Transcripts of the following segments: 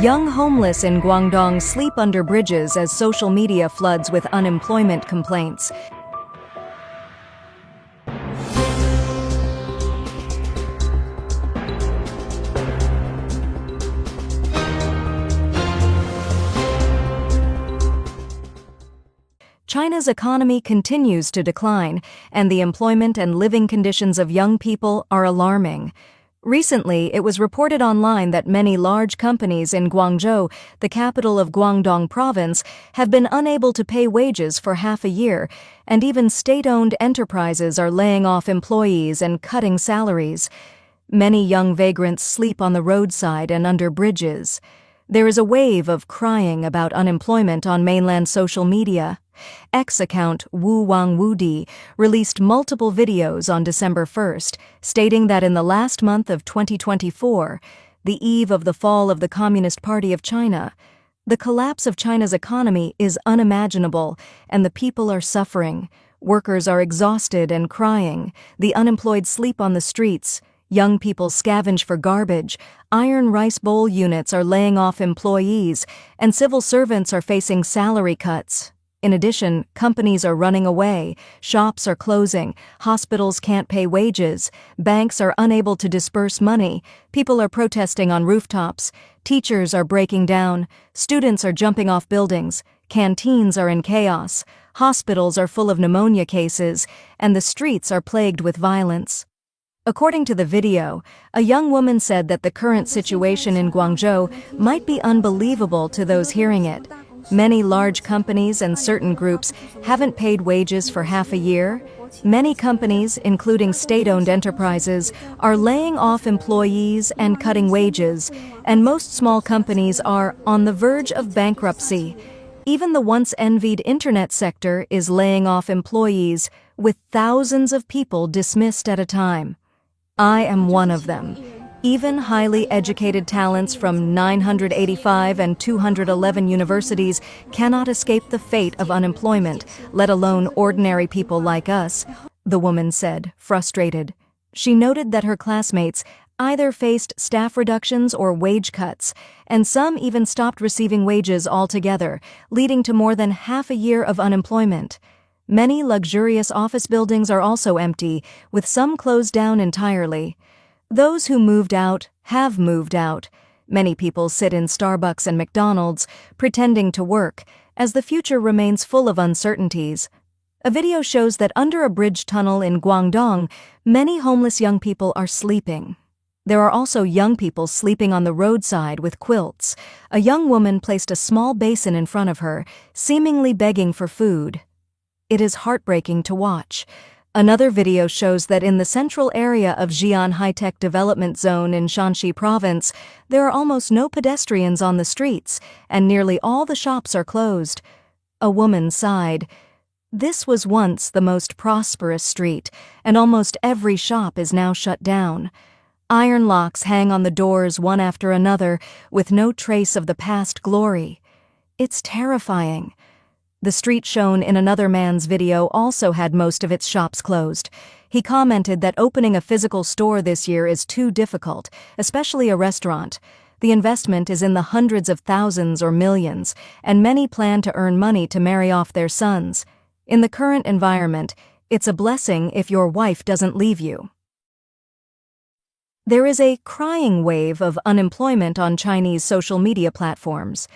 Young homeless in Guangdong sleep under bridges as social media floods with unemployment complaints. China's economy continues to decline, and the employment and living conditions of young people are alarming. Recently, it was reported online that many large companies in Guangzhou, the capital of Guangdong Province, have been unable to pay wages for half a year, and even state-owned enterprises are laying off employees and cutting salaries. Many young vagrants sleep on the roadside and under bridges. There is a wave of crying about unemployment on mainland social media. X account Wu Wang Wudi released multiple videos on December 1st, stating that in the last month of 2024, the eve of the fall of the Communist Party of China, the collapse of China's economy is unimaginable, and the people are suffering. Workers are exhausted and crying. The unemployed sleep on the streets. Young people scavenge for garbage. Iron rice bowl units are laying off employees, and civil servants are facing salary cuts. In addition, companies are running away, shops are closing, hospitals can't pay wages, banks are unable to disperse money, people are protesting on rooftops, teachers are breaking down, students are jumping off buildings, canteens are in chaos, hospitals are full of pneumonia cases, and the streets are plagued with violence. According to the video, a young woman said that the current situation in Guangzhou might be unbelievable to those hearing it. Many large companies and certain groups haven't paid wages for half a year. Many companies, including state-owned enterprises, are laying off employees and cutting wages, and most small companies are on the verge of bankruptcy. Even the once envied internet sector is laying off employees, with thousands of people dismissed at a time. I am one of them. Even highly educated talents from 985 and 211 universities cannot escape the fate of unemployment, let alone ordinary people like us, the woman said, frustrated. She noted that her classmates either faced staff reductions or wage cuts, and some even stopped receiving wages altogether, leading to more than half a year of unemployment. Many luxurious office buildings are also empty, with some closed down entirely. Those who moved out have moved out. Many people sit in Starbucks and McDonald's, pretending to work, as the future remains full of uncertainties. A video shows that under a bridge tunnel in Guangdong, many homeless young people are sleeping. There are also young people sleeping on the roadside with quilts. A young woman placed a small basin in front of her, seemingly begging for food. It is heartbreaking to watch. Another video shows that in the central area of Xi'an High-Tech Development Zone in Shanxi Province, there are almost no pedestrians on the streets, and nearly all the shops are closed. A woman sighed. This was once the most prosperous street, and almost every shop is now shut down. Iron locks hang on the doors one after another, with no trace of the past glory. It's terrifying. The street shown in another man's video also had most of its shops closed. He commented that opening a physical store this year is too difficult, especially a restaurant. The investment is in the hundreds of thousands or millions, and many plan to earn money to marry off their sons. In the current environment, it's a blessing if your wife doesn't leave you. There is a crying wave of unemployment on Chinese social media platforms.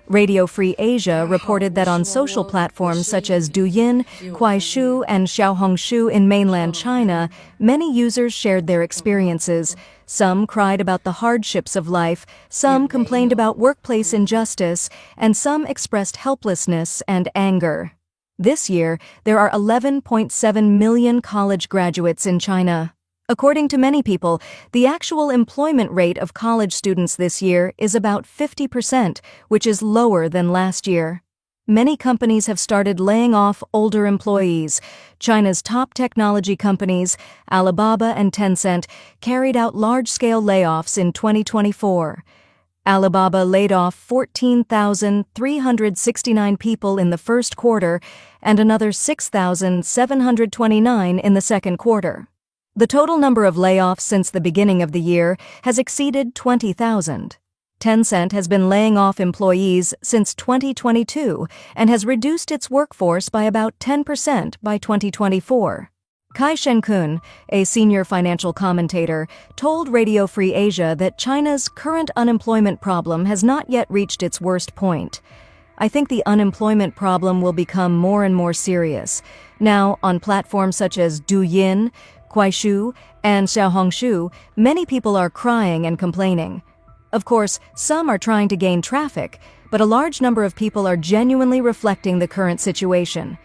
Radio Free Asia reported that on social platforms such as Douyin, Kuaishou, and Xiaohongshu in mainland China, many users shared their experiences. Some cried about the hardships of life, some complained about workplace injustice, and some expressed helplessness and anger. This year, there are 11.7 million college graduates in China. According to many people, the actual employment rate of college students this year is about 50%, which is lower than last year. Many companies have started laying off older employees. China's top technology companies, Alibaba and Tencent, carried out large-scale layoffs in 2024. Alibaba laid off 14,369 people in the first quarter and another 6,729 in the second quarter. The total number of layoffs since the beginning of the year has exceeded 20,000. Tencent has been laying off employees since 2022 and has reduced its workforce by about 10% by 2024. Kai Shenkun, a senior financial commentator, told Radio Free Asia that China's current unemployment problem has not yet reached its worst point. I think the unemployment problem will become more and more serious. Now, on platforms such as Douyin, Kuaishou, and Xiaohongshu, many people are crying and complaining. Of course, some are trying to gain traffic, but a large number of people are genuinely reflecting the current situation.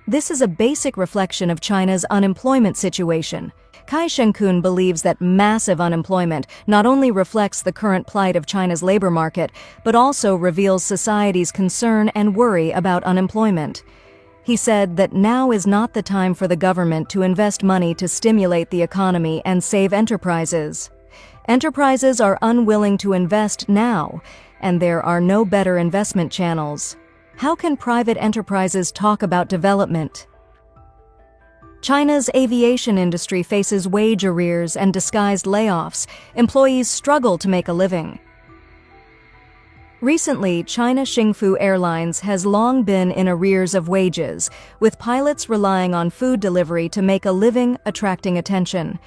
This is a basic reflection of China's unemployment situation. Kai Shenkun believes that massive unemployment not only reflects the current plight of China's labor market, but also reveals society's concern and worry about unemployment. He said that now is not the time for the government to invest money to stimulate the economy and save enterprises. Enterprises are unwilling to invest now, and there are no better investment channels. How can private enterprises talk about development? China's aviation industry faces wage arrears and disguised layoffs. Employees struggle to make a living. Recently, China Xingfu Airlines has long been in arrears of wages, with pilots relying on food delivery to make a living, attracting attention.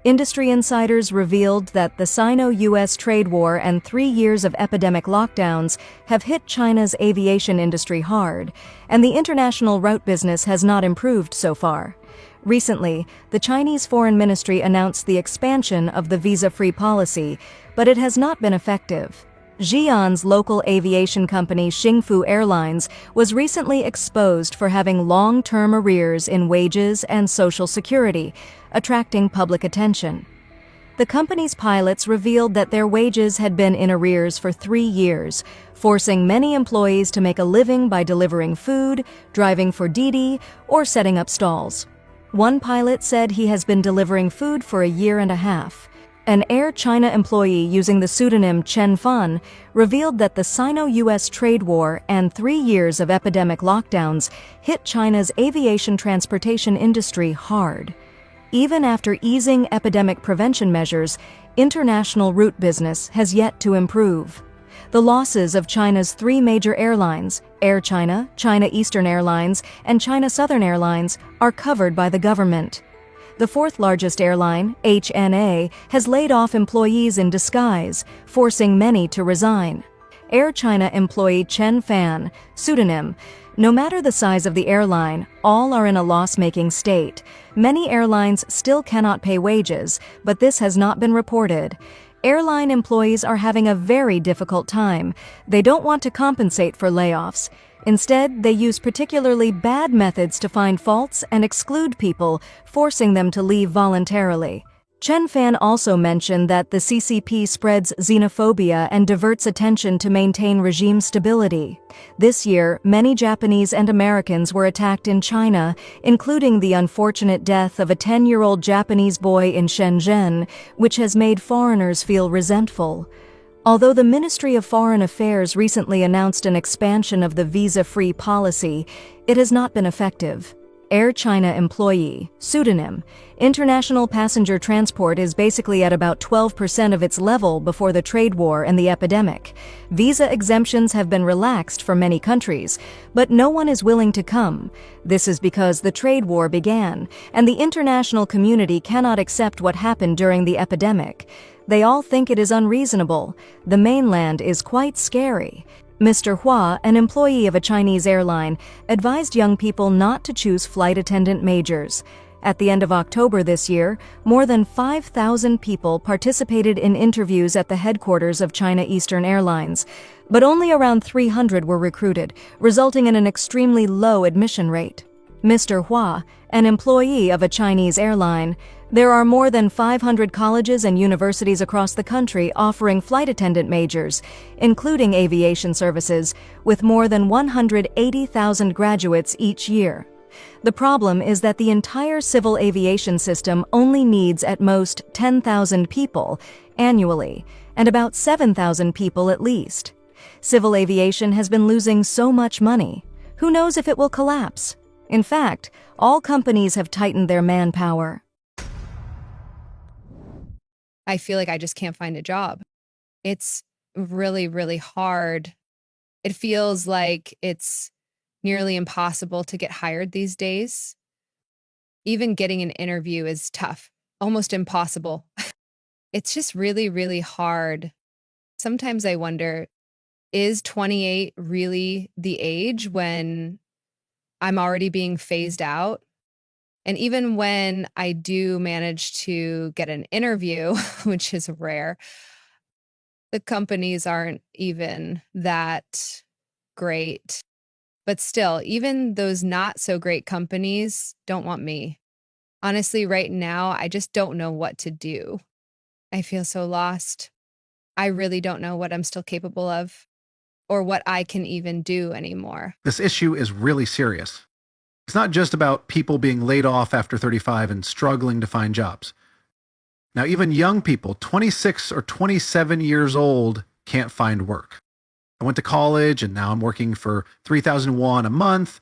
Industry insiders revealed that the Sino-US trade war and 3 years of epidemic lockdowns have hit China's aviation industry hard, and the international route business has not improved so far. Recently, the Chinese Foreign Ministry announced the expansion of the visa-free policy, but it has not been effective. Xi'an's local aviation company Xingfu Airlines was recently exposed for having long-term arrears in wages and social security, attracting public attention. The company's pilots revealed that their wages had been in arrears for 3 years, forcing many employees to make a living by delivering food, driving for Didi, or setting up stalls. One pilot said he has been delivering food for a year and a half. An Air China employee using the pseudonym Chen Fan revealed that the Sino-US trade war and 3 years of epidemic lockdowns hit China's aviation transportation industry hard. Even after easing epidemic prevention measures, international route business has yet to improve. The losses of China's 3 major airlines, Air China, China Eastern Airlines, and China Southern Airlines, are covered by the government. The 4th largest airline, HNA, has laid off employees in disguise, forcing many to resign. Air China employee Chen Fan, pseudonym, no matter the size of the airline, all are in a loss-making state. Many airlines still cannot pay wages, but this has not been reported. Airline employees are having a very difficult time. They don't want to compensate for layoffs. Instead, they use particularly bad methods to find faults and exclude people, forcing them to leave voluntarily. Chen Fan also mentioned that the CCP spreads xenophobia and diverts attention to maintain regime stability. This year, many Japanese and Americans were attacked in China, including the unfortunate death of a 10-year-old Japanese boy in Shenzhen, which has made foreigners feel resentful. Although the Ministry of Foreign Affairs recently announced an expansion of the visa-free policy, it has not been effective. Air China employee, pseudonym, international passenger transport is basically at about 12% of its level before the trade war and the epidemic. Visa exemptions have been relaxed for many countries, but no one is willing to come. This is because the trade war began, and the international community cannot accept what happened during the epidemic. They all think it is unreasonable. The mainland is quite scary. Mr. Hua, an employee of a Chinese airline, advised young people not to choose flight attendant majors. At the end of October this year, more than 5,000 people participated in interviews at the headquarters of China Eastern Airlines, but only around 300 were recruited, resulting in an extremely low admission rate. Mr. Hua, an employee of a Chinese airline, there are more than 500 colleges and universities across the country offering flight attendant majors, including aviation services, with more than 180,000 graduates each year. The problem is that the entire civil aviation system only needs at most 10,000 people annually, and about 7,000 people at least. Civil aviation has been losing so much money. Who knows if it will collapse? In fact, all companies have tightened their manpower. I feel like I just can't find a job. It's really, really hard. It feels like it's nearly impossible to get hired these days. Even getting an interview is tough, almost impossible. It's just really, really hard. Sometimes I wonder, is 28 really the age when I'm already being phased out? And even when I do manage to get an interview, which is rare, the companies aren't even that great. But still, even those not so great companies don't want me. Honestly, right now, I just don't know what to do. I feel so lost. I really don't know what I'm still capable of or what I can even do anymore. This issue is really serious. It's not just about people being laid off after 35 and struggling to find jobs. Now, even young people, 26 or 27 years old, can't find work. I went to college and now I'm working for 3,001 a month,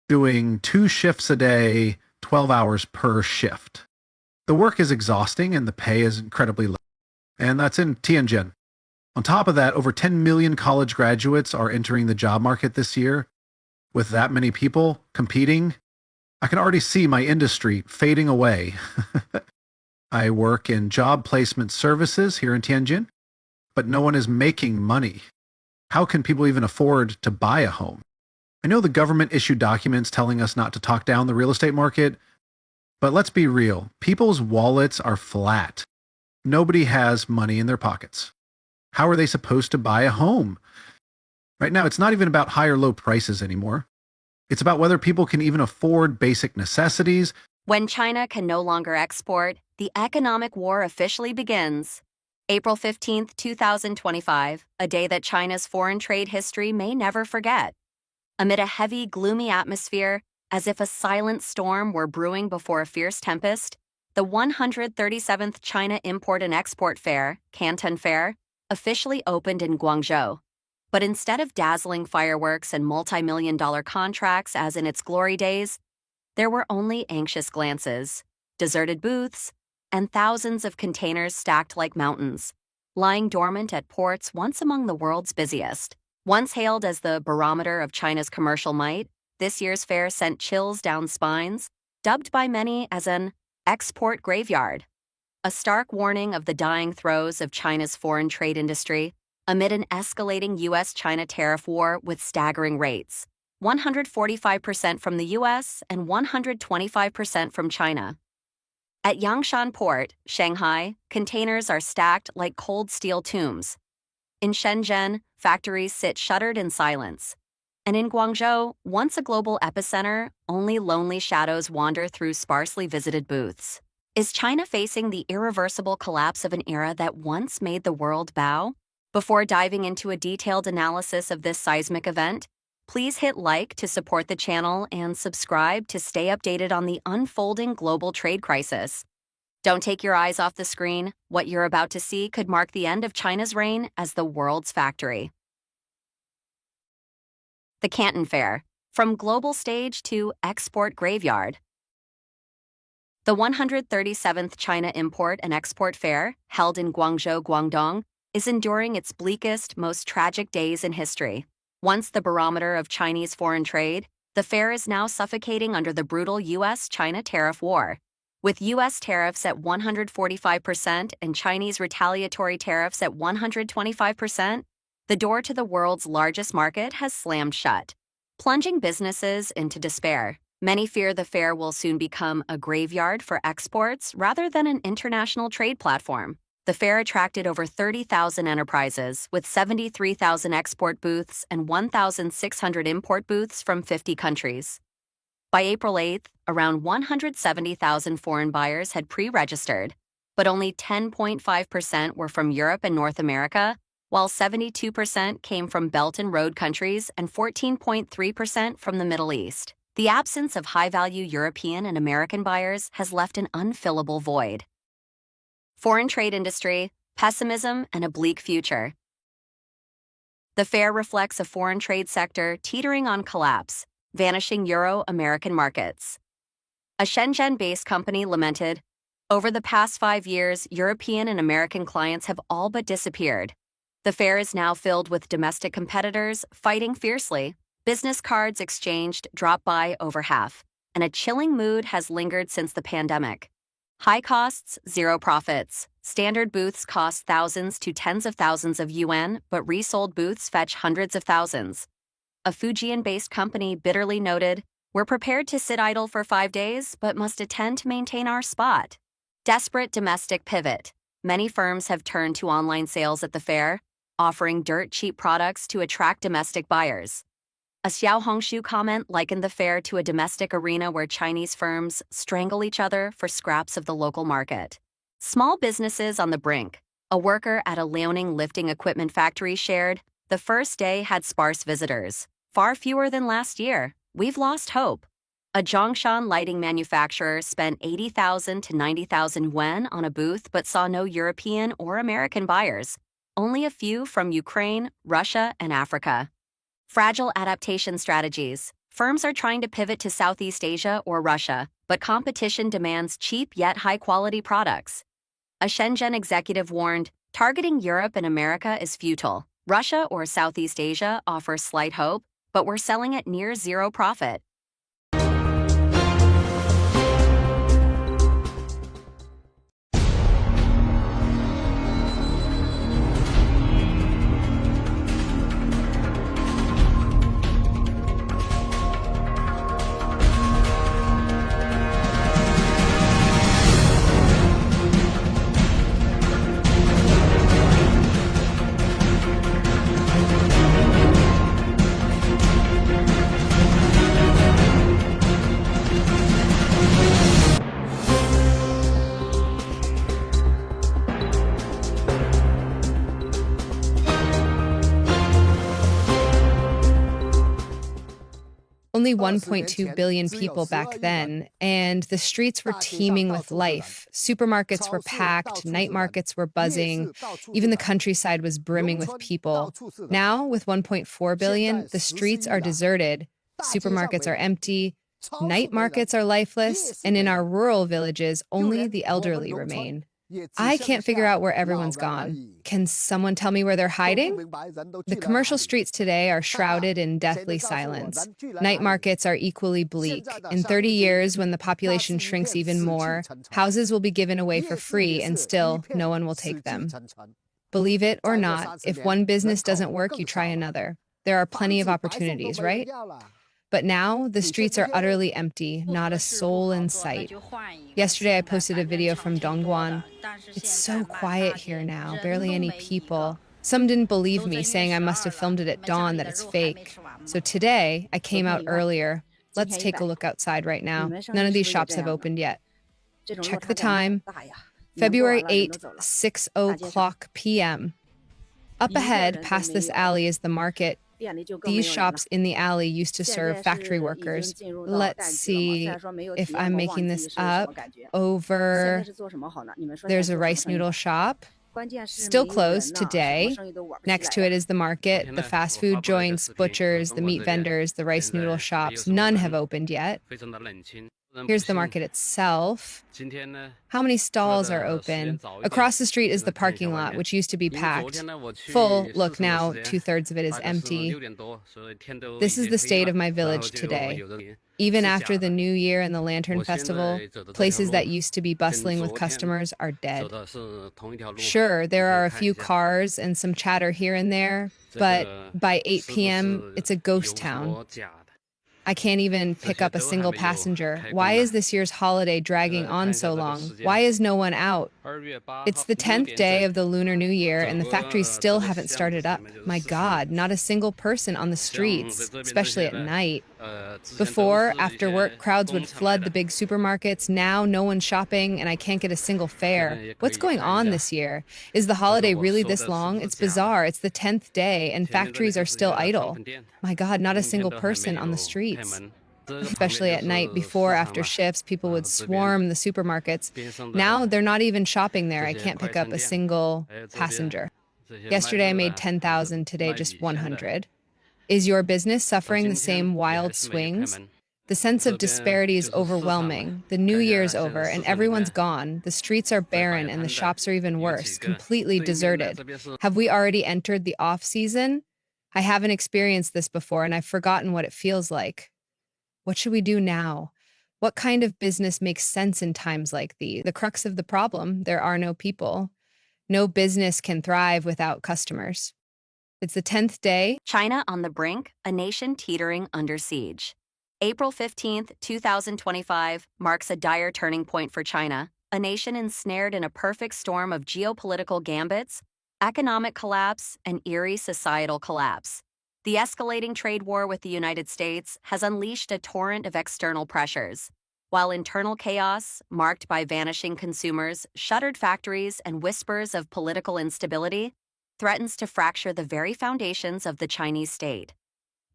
doing 2 shifts a day, 12 hours per shift. The work is exhausting and the pay is incredibly low. And that's in Tianjin. On top of that, over 10 million college graduates are entering the job market this year. With that many people competing, I can already see my industry fading away. I work in job placement services here in Tianjin, but no one is making money. How can people even afford to buy a home? I know the government issued documents telling us not to talk down the real estate market, but let's be real. People's wallets are flat. Nobody has money in their pockets. How are they supposed to buy a home? Right now, it's not even about high or low prices anymore. It's about whether people can even afford basic necessities. When China can no longer export, the economic war officially begins. April 15th, 2025, a day that China's foreign trade history may never forget. Amid a heavy, gloomy atmosphere, as if a silent storm were brewing before a fierce tempest, the 137th China Import and Export Fair, Canton Fair, officially opened in Guangzhou. But instead of dazzling fireworks and multi-million-dollar contracts as in its glory days, there were only anxious glances, deserted booths, and thousands of containers stacked like mountains, lying dormant at ports once among the world's busiest. Once hailed as the barometer of China's commercial might, this year's fair sent chills down spines, dubbed by many as an export graveyard, a stark warning of the dying throes of China's foreign trade industry amid an escalating U.S.-China tariff war with staggering rates. 145% from the US and 125% from China. At Yangshan Port, Shanghai, containers are stacked like cold steel tombs. In Shenzhen, factories sit shuttered in silence. And in Guangzhou, once a global epicenter, only lonely shadows wander through sparsely visited booths. Is China facing the irreversible collapse of an era that once made the world bow? Before diving into a detailed analysis of this seismic event, please hit like to support the channel and subscribe to stay updated on the unfolding global trade crisis. Don't take your eyes off the screen. What you're about to see could mark the end of China's reign as the world's factory. The Canton Fair, from global stage to export graveyard. The 137th China Import and Export Fair, held in Guangzhou, Guangdong, is enduring its bleakest, most tragic days in history. Once the barometer of Chinese foreign trade, the fair is now suffocating under the brutal U.S.-China tariff war. With U.S. tariffs at 145% and Chinese retaliatory tariffs at 125%, the door to the world's largest market has slammed shut, plunging businesses into despair. Many fear the fair will soon become a graveyard for exports rather than an international trade platform. The fair attracted over 30,000 enterprises, with 73,000 export booths and 1,600 import booths from 50 countries. By April 8th, around 170,000 foreign buyers had pre-registered, but only 10.5% were from Europe and North America, while 72% came from Belt and Road countries and 14.3% from the Middle East. The absence of high-value European and American buyers has left an unfillable void. Foreign trade industry, pessimism, and a bleak future. The fair reflects a foreign trade sector teetering on collapse, vanishing Euro-American markets. A Shenzhen-based company lamented, "Over the past 5 years, European and American clients have all but disappeared. The fair is now filled with domestic competitors fighting fiercely. Business cards exchanged dropped by over half, and a chilling mood has lingered since the pandemic. High costs, zero profits. Standard booths cost thousands to tens of thousands of yuan, but resold booths fetch hundreds of thousands. A Fujian-based company bitterly noted, "We're prepared to sit idle for 5 days, but must attend to maintain our spot." Desperate domestic pivot. Many firms have turned to online sales at the fair, offering dirt-cheap products to attract domestic buyers. A Xiaohongshu comment likened the fair to a domestic arena where Chinese firms strangle each other for scraps of the local market. Small businesses on the brink. A worker at a Liaoning lifting equipment factory shared, "The first day had sparse visitors, far fewer than last year. We've lost hope." A Zhongshan lighting manufacturer spent 80,000 to 90,000 yuan on a booth but saw no European or American buyers, only a few from Ukraine, Russia, and Africa. Fragile adaptation strategies. Firms are trying to pivot to Southeast Asia or Russia, but competition demands cheap yet high-quality products. A Shenzhen executive warned, "Targeting Europe and America is futile. Russia or Southeast Asia offers slight hope, but we're selling at near zero profit." Only 1.2 billion people back then, and the streets were teeming with life. Supermarkets were packed, night markets were buzzing, even the countryside was brimming with people. Now, with 1.4 billion, the streets are deserted, supermarkets are empty, night markets are lifeless, and in our rural villages, only the elderly remain. I can't figure out where everyone's gone. Can someone tell me where they're hiding? The commercial streets today are shrouded in deathly silence. Night markets are equally bleak. In 30 years, when the population shrinks even more, houses will be given away for free and still no one will take them. Believe it or not, if one business doesn't work, you try another. There are plenty of opportunities, right? But now, the streets are utterly empty, not a soul in sight. Yesterday, I posted a video from Dongguan. It's so quiet here now, barely any people. Some didn't believe me, saying I must have filmed it at dawn, that it's fake. So today, I came out earlier. Let's take a look outside right now. None of these shops have opened yet. Check the time. February 8th, 6:00 p.m. Up ahead, past this alley, is the market. These shops in the alley used to serve factory workers. Let's see if I'm making this up. There's a rice noodle shop. Still closed today. Next to it is the market, the fast food joints, butchers, the meat vendors, the rice noodle shops. None have opened yet. Here's the market itself. How many stalls are open? Across the street is the parking lot, which used to be packed. Full, look now, 2/3 of it is empty. This is the state of my village today. Even after the New Year and the Lantern Festival, places that used to be bustling with customers are dead. Sure, there are a few cars and some chatter here and there, but by 8 p.m., it's a ghost town. I can't even pick up a single passenger. Why is this year's holiday dragging on so long? Why is no one out? It's the 10th day of the Lunar New Year and the factories still haven't started up. My God, not a single person on the streets, especially at night. Before, after work, crowds would flood the big supermarkets. Now, no one's shopping and I can't get a single fare. What's going on this year? Is the holiday really this long? It's bizarre. It's the 10th day and factories are still idle. My God, not a single person on the streets. Especially at night, before, after shifts, people would swarm the supermarkets. Now, they're not even shopping there. I can't pick up a single passenger. Yesterday, I made 10,000. Today, just 100. Is your business suffering the same wild swings? The sense of disparity is overwhelming. The new year's over and everyone's gone. The streets are barren and the shops are even worse, completely deserted. Have we already entered the off-season? I haven't experienced this before and I've forgotten what it feels like. What should we do now? What kind of business makes sense in times like these? The crux of the problem, there are no people. No business can thrive without customers. It's the 10th day. China on the brink, a nation teetering under siege. April 15th, 2025 marks a dire turning point for China, a nation ensnared in a perfect storm of geopolitical gambits, economic collapse, and eerie societal collapse. The escalating trade war with the United States has unleashed a torrent of external pressures, while internal chaos, marked by vanishing consumers, shuttered factories, and whispers of political instability, threatens to fracture the very foundations of the Chinese state.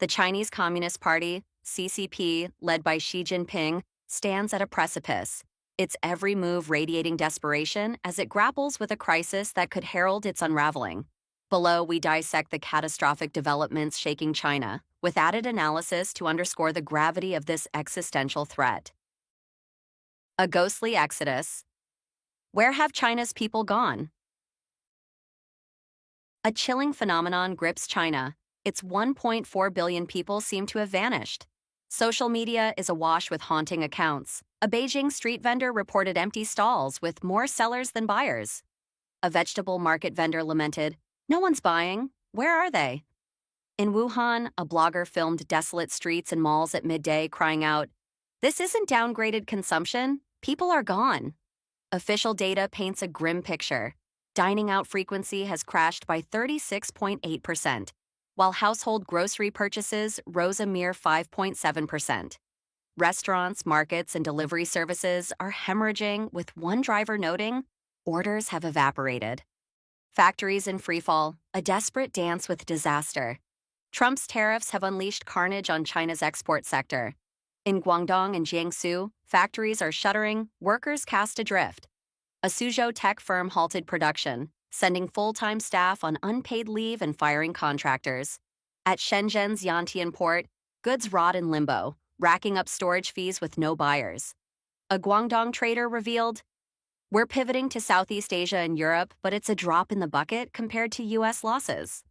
The Chinese Communist Party, CCP, led by Xi Jinping, stands at a precipice, its every move radiating desperation as it grapples with a crisis that could herald its unraveling. Below, we dissect the catastrophic developments shaking China, with added analysis to underscore the gravity of this existential threat. A ghostly exodus. Where have China's people gone? A chilling phenomenon grips China. Its 1.4 billion people seem to have vanished. Social media is awash with haunting accounts. A Beijing street vendor reported empty stalls with more sellers than buyers. A vegetable market vendor lamented, "No one's buying. Where are they?" In Wuhan, a blogger filmed desolate streets and malls at midday, crying out, "This isn't downgraded consumption. People are gone." Official data paints a grim picture. Dining out frequency has crashed by 36.8%, while household grocery purchases rose a mere 5.7%. Restaurants, markets, and delivery services are hemorrhaging, with one driver noting, "Orders have evaporated." Factories in freefall, a desperate dance with disaster. Trump's tariffs have unleashed carnage on China's export sector. In Guangdong and Jiangsu, factories are shuttering, workers cast adrift. A Suzhou tech firm halted production, sending full-time staff on unpaid leave and firing contractors. At Shenzhen's Yantian port, goods rot in limbo, racking up storage fees with no buyers. A Guangdong trader revealed, "We're pivoting to Southeast Asia and Europe, but it's a drop in the bucket compared to U.S. losses."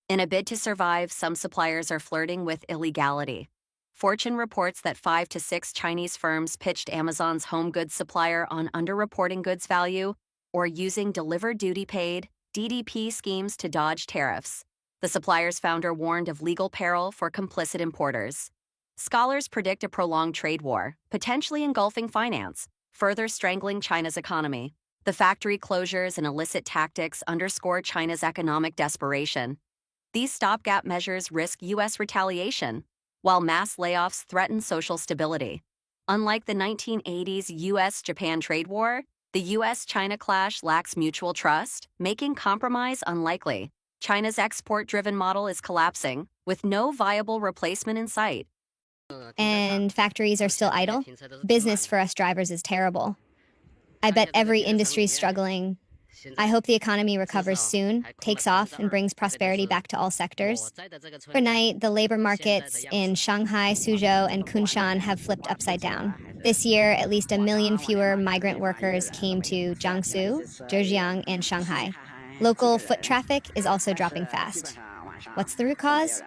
In a bid to survive, some suppliers are flirting with illegality. Fortune reports that 5 to 6 Chinese firms pitched Amazon's home goods supplier on underreporting goods value or using delivered duty paid (DDP) schemes to dodge tariffs. The supplier's founder warned of legal peril for complicit importers. Scholars predict a prolonged trade war, potentially engulfing finance, further strangling China's economy. The factory closures and illicit tactics underscore China's economic desperation. These stopgap measures risk U.S. retaliation, while mass layoffs threaten social stability. Unlike the 1980s U.S.-Japan trade war, the U.S.-China clash lacks mutual trust, making compromise unlikely. China's export-driven model is collapsing, with no viable replacement in sight. And factories are still idle. Business for us drivers is terrible. I bet every industry's struggling. I hope the economy recovers soon, takes off, and brings prosperity back to all sectors. Overnight, the labor markets in Shanghai, Suzhou, and Kunshan have flipped upside down. This year, at least 1 million fewer migrant workers came to Jiangsu, Zhejiang, and Shanghai. Local foot traffic is also dropping fast. What's the root cause?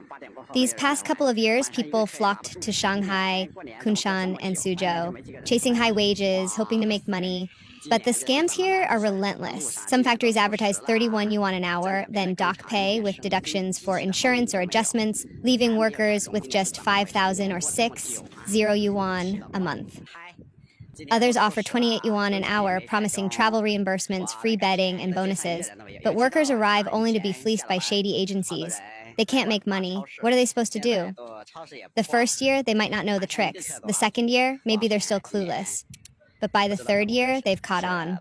These past couple of years, people flocked to Shanghai, Kunshan, and Suzhou, chasing high wages, hoping to make money. But the scams here are relentless. Some factories advertise 31 yuan an hour, then dock pay with deductions for insurance or adjustments, leaving workers with just 5,000 or 0 yuan a month. Others offer 28 yuan an hour, promising travel reimbursements, free bedding, and bonuses. But workers arrive only to be fleeced by shady agencies. They can't make money. What are they supposed to do? The first year, they might not know the tricks. The second year, maybe they're still clueless. But by the third year, they've caught on.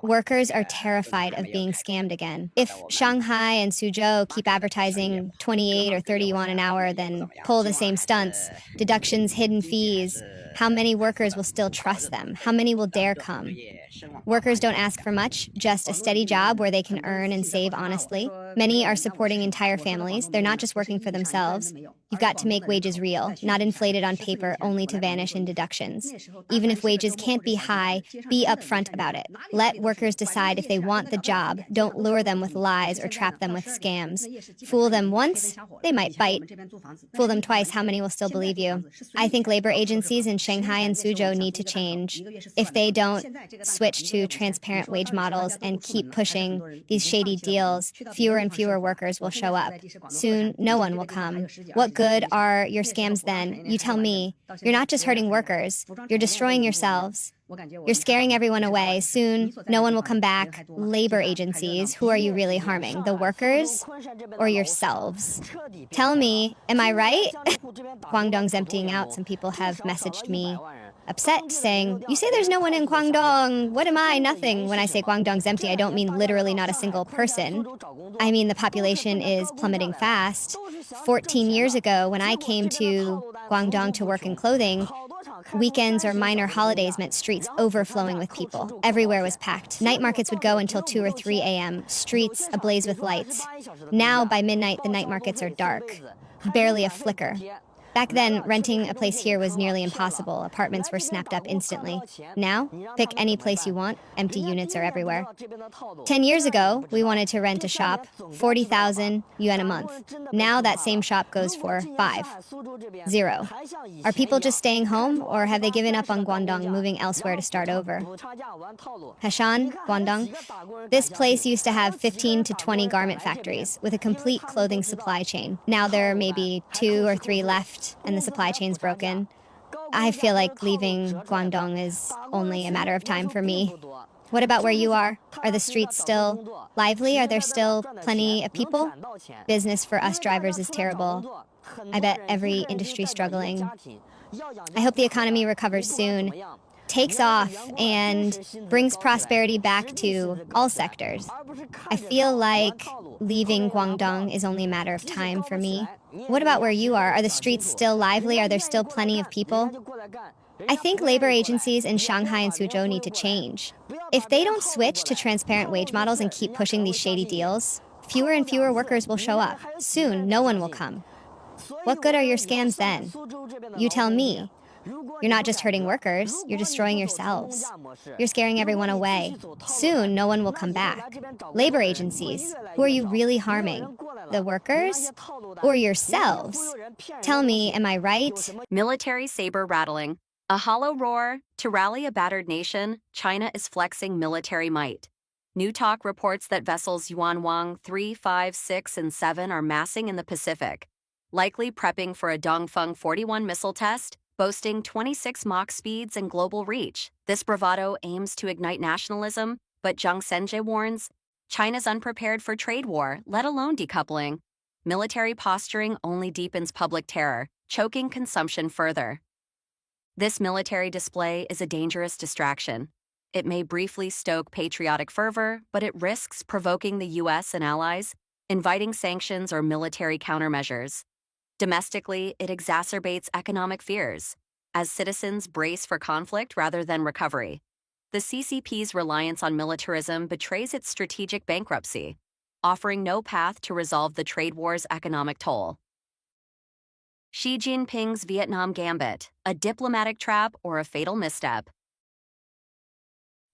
Workers are terrified of being scammed again. If Shanghai and Suzhou keep advertising 28 or 30 yuan an hour, then pull the same stunts, deductions, hidden fees, how many workers will still trust them? How many will dare come? Workers don't ask for much, just a steady job where they can earn and save honestly. Many are supporting entire families. They're not just working for themselves. You've got to make wages real, not inflated on paper only to vanish in deductions. Even if wages can't be high, be upfront about it. Let workers decide if they want the job. Don't lure them with lies or trap them with scams. Fool them once, they might bite. Fool them twice, how many will still believe you? I think labor agencies in Shanghai and Suzhou need to change. If they don't switch to transparent wage models and keep pushing these shady deals, fewer and fewer workers will show up. Soon, no one will come. What good are your scams then? You tell me. You're not just hurting workers, you're destroying yourselves. You're scaring everyone away. Soon, no one will come back. Labor agencies, who are you really harming? The workers or yourselves? Tell me, am I right? Guangdong's emptying out. Some people have messaged me upset, saying, "You say there's no one in Guangdong. What am I? Nothing." When I say Guangdong's empty, I don't mean literally not a single person. I mean the population is plummeting fast. 14 years ago, when I came to Guangdong to work in clothing, weekends or minor holidays meant streets overflowing with people. Everywhere was packed. Night markets would go until 2 or 3 a.m., streets ablaze with lights. Now, by midnight, the night markets are dark. Barely a flicker. Back then, renting a place here was nearly impossible. Apartments were snapped up instantly. Now, pick any place you want. Empty units are everywhere. 10 years ago, we wanted to rent a shop, 40,000 yuan a month. Now that same shop goes for 0. Are people just staying home, or have they given up on Guangdong, moving elsewhere to start over? Xi'an, Guangdong. This place used to have 15 to 20 garment factories with a complete clothing supply chain. Now there are maybe 2 or 3 left, and the supply chain's broken. I feel like leaving Guangdong is only a matter of time for me. What about where you are? Are the streets still lively? Are there still plenty of people? Business for us drivers is terrible. I bet every industry's struggling. I hope the economy recovers soon, takes off, and brings prosperity back to all sectors. I feel like leaving Guangdong is only a matter of time for me. What about where you are? Are the streets still lively? Are there still plenty of people? I think labor agencies in Shanghai and Suzhou need to change. If they don't switch to transparent wage models and keep pushing these shady deals, fewer and fewer workers will show up. Soon, no one will come. What good are your scams then? You tell me. You're not just hurting workers, you're destroying yourselves. You're scaring everyone away. Soon, no one will come back. Labor agencies, who are you really harming? The workers or yourselves? Tell me, am I right? Military saber rattling. A hollow roar. To rally a battered nation, China is flexing military might. New Talk reports that vessels Yuanwang 3, 5, 6, and 7 are massing in the Pacific, likely prepping for a Dongfeng 41 missile test, boasting 26 Mach speeds and global reach. This bravado aims to ignite nationalism, but Zhang Senjie warns, China's unprepared for trade war, let alone decoupling. Military posturing only deepens public terror, choking consumption further. This military display is a dangerous distraction. It may briefly stoke patriotic fervor, but it risks provoking the U.S. and allies, inviting sanctions or military countermeasures. Domestically, it exacerbates economic fears, as citizens brace for conflict rather than recovery. The CCP's reliance on militarism betrays its strategic bankruptcy, offering no path to resolve the trade war's economic toll. Xi Jinping's Vietnam Gambit, a diplomatic trap or a fatal misstep.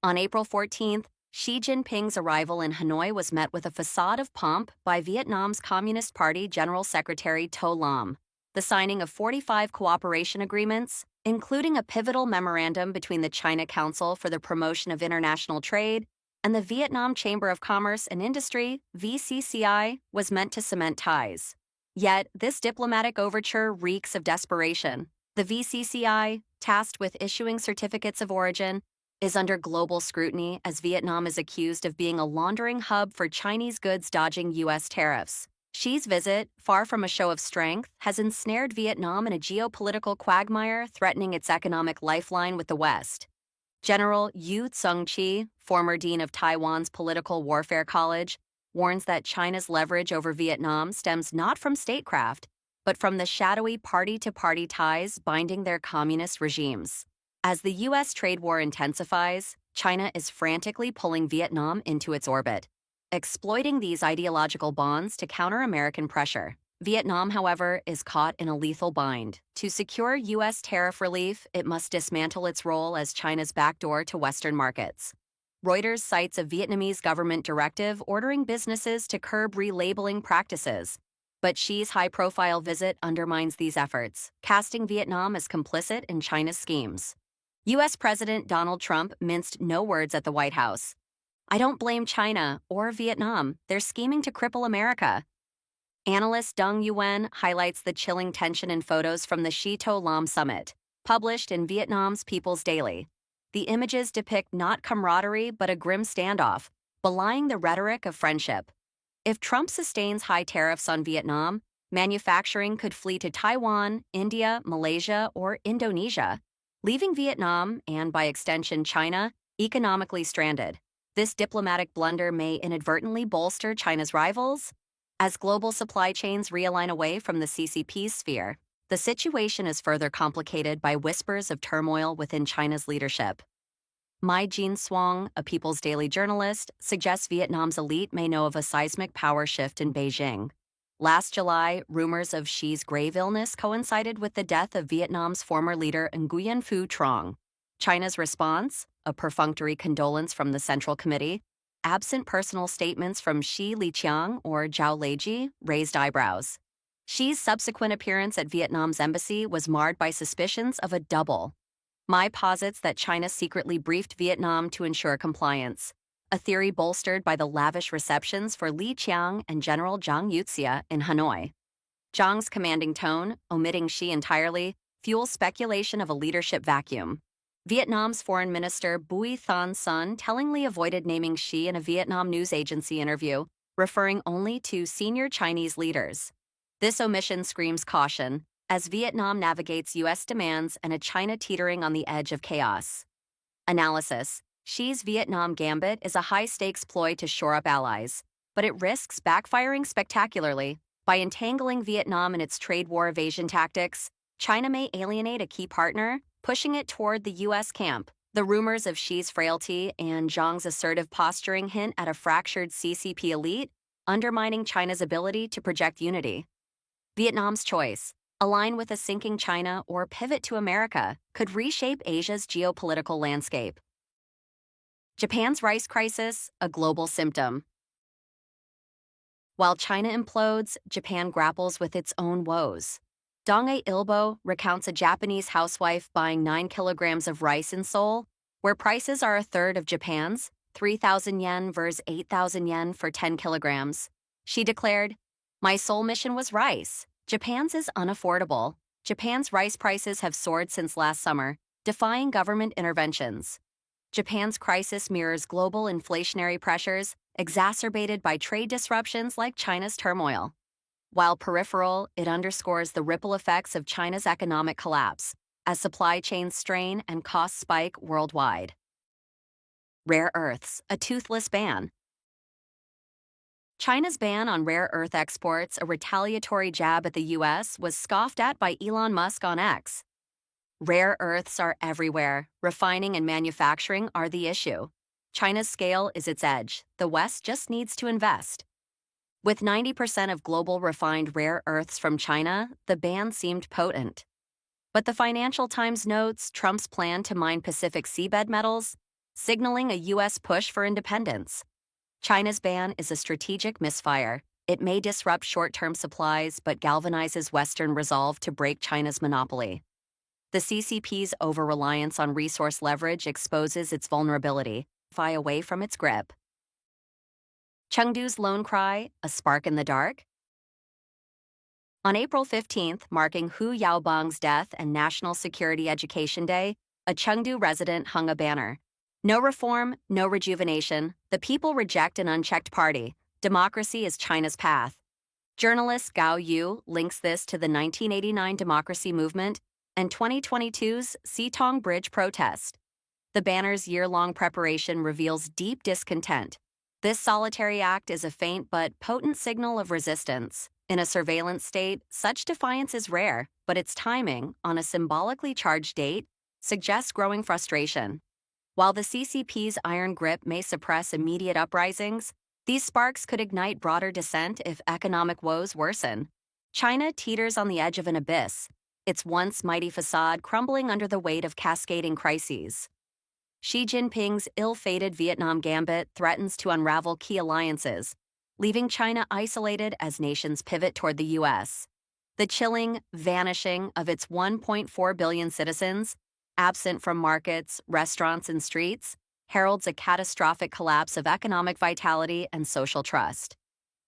On April 14th, Xi Jinping's arrival in Hanoi was met with a facade of pomp by Vietnam's Communist Party General Secretary To Lam. The signing of 45 cooperation agreements, including a pivotal memorandum between the China Council for the Promotion of International Trade and the Vietnam Chamber of Commerce and Industry, VCCI, was meant to cement ties. Yet, this diplomatic overture reeks of desperation. The VCCI, tasked with issuing certificates of origin, is under global scrutiny as Vietnam is accused of being a laundering hub for Chinese goods dodging U.S. tariffs. Xi's visit, far from a show of strength, has ensnared Vietnam in a geopolitical quagmire threatening its economic lifeline with the West. General Yu Tsung-chi, former dean of Taiwan's Political Warfare College, warns that China's leverage over Vietnam stems not from statecraft, but from the shadowy party-to-party ties binding their communist regimes. As the U.S. trade war intensifies, China is frantically pulling Vietnam into its orbit, exploiting these ideological bonds to counter American pressure. Vietnam, however, is caught in a lethal bind. To secure U.S. tariff relief, it must dismantle its role as China's backdoor to Western markets. Reuters cites a Vietnamese government directive ordering businesses to curb relabeling practices. But Xi's high-profile visit undermines these efforts, casting Vietnam as complicit in China's schemes. U.S. President Donald Trump minced no words at the White House. "I don't blame China or Vietnam. They're scheming to cripple America." Analyst Deng Yuen highlights the chilling tension in photos from the Xi To Lam summit, published in Vietnam's People's Daily. The images depict not camaraderie but a grim standoff, belying the rhetoric of friendship. If Trump sustains high tariffs on Vietnam, manufacturing could flee to Taiwan, India, Malaysia, or Indonesia, leaving Vietnam, and by extension China, economically stranded. This diplomatic blunder may inadvertently bolster China's rivals. As global supply chains realign away from the CCP's sphere, the situation is further complicated by whispers of turmoil within China's leadership. Mai Jin-swang, a People's Daily journalist, suggests Vietnam's elite may know of a seismic power shift in Beijing. Last July, rumors of Xi's grave illness coincided with the death of Vietnam's former leader Nguyen Phu Trong. China's response? A perfunctory condolence from the Central Committee. Absent personal statements from Xi Liqiang or Zhao Leiji raised eyebrows. Xi's subsequent appearance at Vietnam's embassy was marred by suspicions of a double. Mai posits that China secretly briefed Vietnam to ensure compliance, a theory bolstered by the lavish receptions for Li Qiang and General Zhang Yuxia in Hanoi. Zhang's commanding tone, omitting Xi entirely, fuels speculation of a leadership vacuum. Vietnam's Foreign Minister Bui Thanh Son tellingly avoided naming Xi in a Vietnam news agency interview, referring only to senior Chinese leaders. This omission screams caution, as Vietnam navigates U.S. demands and a China teetering on the edge of chaos. Analysis: Xi's Vietnam gambit is a high-stakes ploy to shore up allies, but it risks backfiring spectacularly. By entangling Vietnam in its trade war evasion tactics, China may alienate a key partner, pushing it toward the U.S. camp. The rumors of Xi's frailty and Zhang's assertive posturing hint at a fractured CCP elite, undermining China's ability to project unity. Vietnam's choice: align with a sinking China or pivot to America, could reshape Asia's geopolitical landscape. Japan's rice crisis, a global symptom. While China implodes, Japan grapples with its own woes. Dong-ae Ilbo recounts a Japanese housewife buying 9 kilograms of rice in Seoul, where prices are a third of Japan's, 3,000 yen versus 8,000 yen for 10 kilograms. She declared, "My sole mission was rice. Japan's is unaffordable." Japan's rice prices have soared since last summer, defying government interventions. Japan's crisis mirrors global inflationary pressures, exacerbated by trade disruptions like China's turmoil. While peripheral, it underscores the ripple effects of China's economic collapse, as supply chains strain and costs spike worldwide. Rare earths, a toothless ban. China's ban on rare earth exports, a retaliatory jab at the U.S., was scoffed at by Elon Musk on X. Rare earths are everywhere. Refining and manufacturing are the issue. China's scale is its edge. The West just needs to invest. With 90% of global refined rare earths from China, the ban seemed potent. But the Financial Times notes Trump's plan to mine Pacific seabed metals, signaling a U.S. push for independence. China's ban is a strategic misfire. It may disrupt short-term supplies but galvanizes Western resolve to break China's monopoly. The CCP's over-reliance on resource leverage exposes its vulnerability, far away from its grip. Chengdu's lone cry, a spark in the dark? On April 15th, marking Hu Yaobang's death and National Security Education Day, a Chengdu resident hung a banner. "No reform, no rejuvenation. The people reject an unchecked party. Democracy is China's path." Journalist Gao Yu links this to the 1989 democracy movement and 2022's Xitong Bridge protest. The banner's year-long preparation reveals deep discontent. This solitary act is a faint but potent signal of resistance. In a surveillance state, such defiance is rare, but its timing, on a symbolically charged date, suggests growing frustration. While the CCP's iron grip may suppress immediate uprisings, these sparks could ignite broader dissent if economic woes worsen. China teeters on the edge of an abyss, its once mighty facade crumbling under the weight of cascading crises. Xi Jinping's ill-fated Vietnam gambit threatens to unravel key alliances, leaving China isolated as nations pivot toward the U.S. The chilling vanishing of its 1.4 billion citizens, absent from markets, restaurants, and streets, heralds a catastrophic collapse of economic vitality and social trust.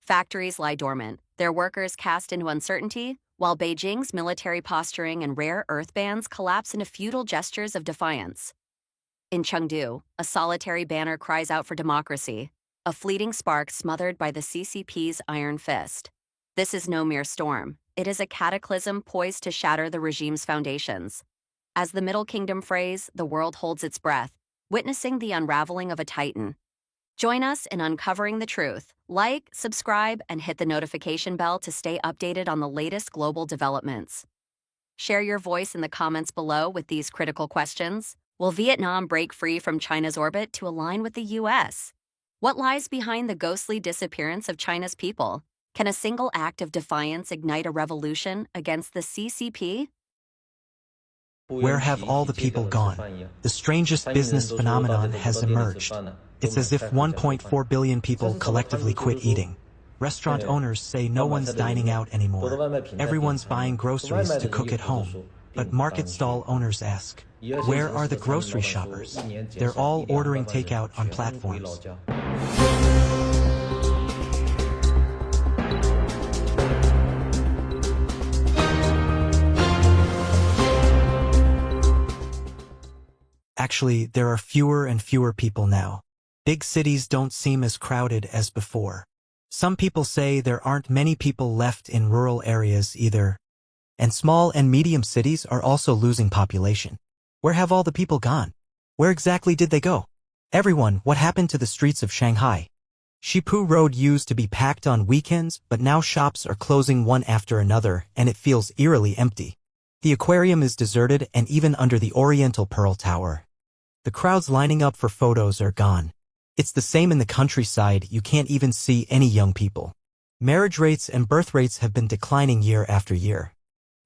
Factories lie dormant, their workers cast into uncertainty, while Beijing's military posturing and rare earth bans collapse into futile gestures of defiance. In Chengdu, a solitary banner cries out for democracy, a fleeting spark smothered by the CCP's iron fist. This is no mere storm. It is a cataclysm poised to shatter the regime's foundations. As the Middle Kingdom phrase, the world holds its breath, witnessing the unraveling of a titan. Join us in uncovering the truth. Like, subscribe, and hit the notification bell to stay updated on the latest global developments. Share your voice in the comments below with these critical questions. Will Vietnam break free from China's orbit to align with the U.S.? What lies behind the ghostly disappearance of China's people? Can a single act of defiance ignite a revolution against the CCP? Where have all the people gone? The strangest business phenomenon has emerged. It's as if 1.4 billion people collectively quit eating. Restaurant owners say no one's dining out anymore. Everyone's buying groceries to cook at home. But market stall owners ask, where are the grocery shoppers? They're all ordering takeout on platforms. Actually, there are fewer and fewer people now. Big cities don't seem as crowded as before. Some people say there aren't many people left in rural areas either. And small and medium cities are also losing population. Where have all the people gone? Where exactly did they go? Everyone, what happened to the streets of Shanghai? Shipu Road used to be packed on weekends, but now shops are closing one after another, and it feels eerily empty. The aquarium is deserted, and even under the Oriental Pearl Tower, the crowds lining up for photos are gone. It's the same in the countryside. You can't even see any young people. Marriage rates and birth rates have been declining year after year,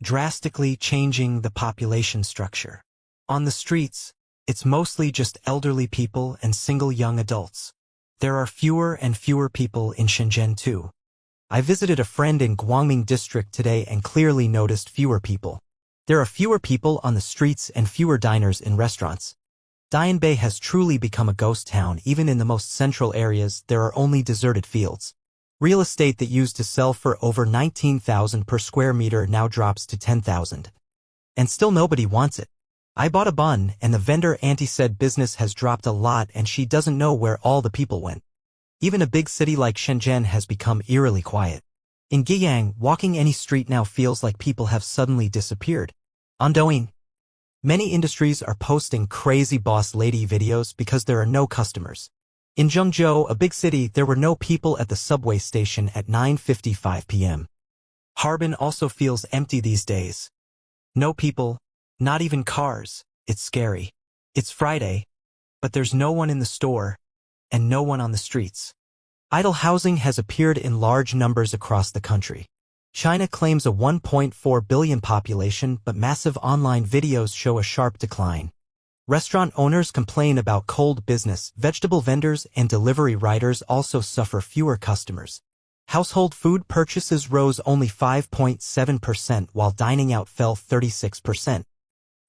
drastically changing the population structure. On the streets, it's mostly just elderly people and single young adults. There are fewer and fewer people in Shenzhen too. I visited a friend in Guangming district today and clearly noticed fewer people. There are fewer people on the streets and fewer diners in restaurants. Dianbei has truly become a ghost town. Even in the most central areas, there are only deserted fields. Real estate that used to sell for over 19,000 per square meter now drops to 10,000. And still nobody wants it. I bought a bun, and the vendor auntie said business has dropped a lot and she doesn't know where all the people went. Even a big city like Shenzhen has become eerily quiet. In Guiyang, walking any street now feels like people have suddenly disappeared. On Douyin, many industries are posting crazy boss lady videos because there are no customers. In Zhengzhou, a big city, there were no people at the subway station at 9:55 p.m. Harbin also feels empty these days. No people, not even cars. It's scary. It's Friday, but there's no one in the store and no one on the streets. Idle housing has appeared in large numbers across the country. China claims a 1.4 billion population, but massive online videos show a sharp decline. Restaurant owners complain about cold business. Vegetable vendors and delivery riders also suffer fewer customers. Household food purchases rose only 5.7%, while dining out fell 36%,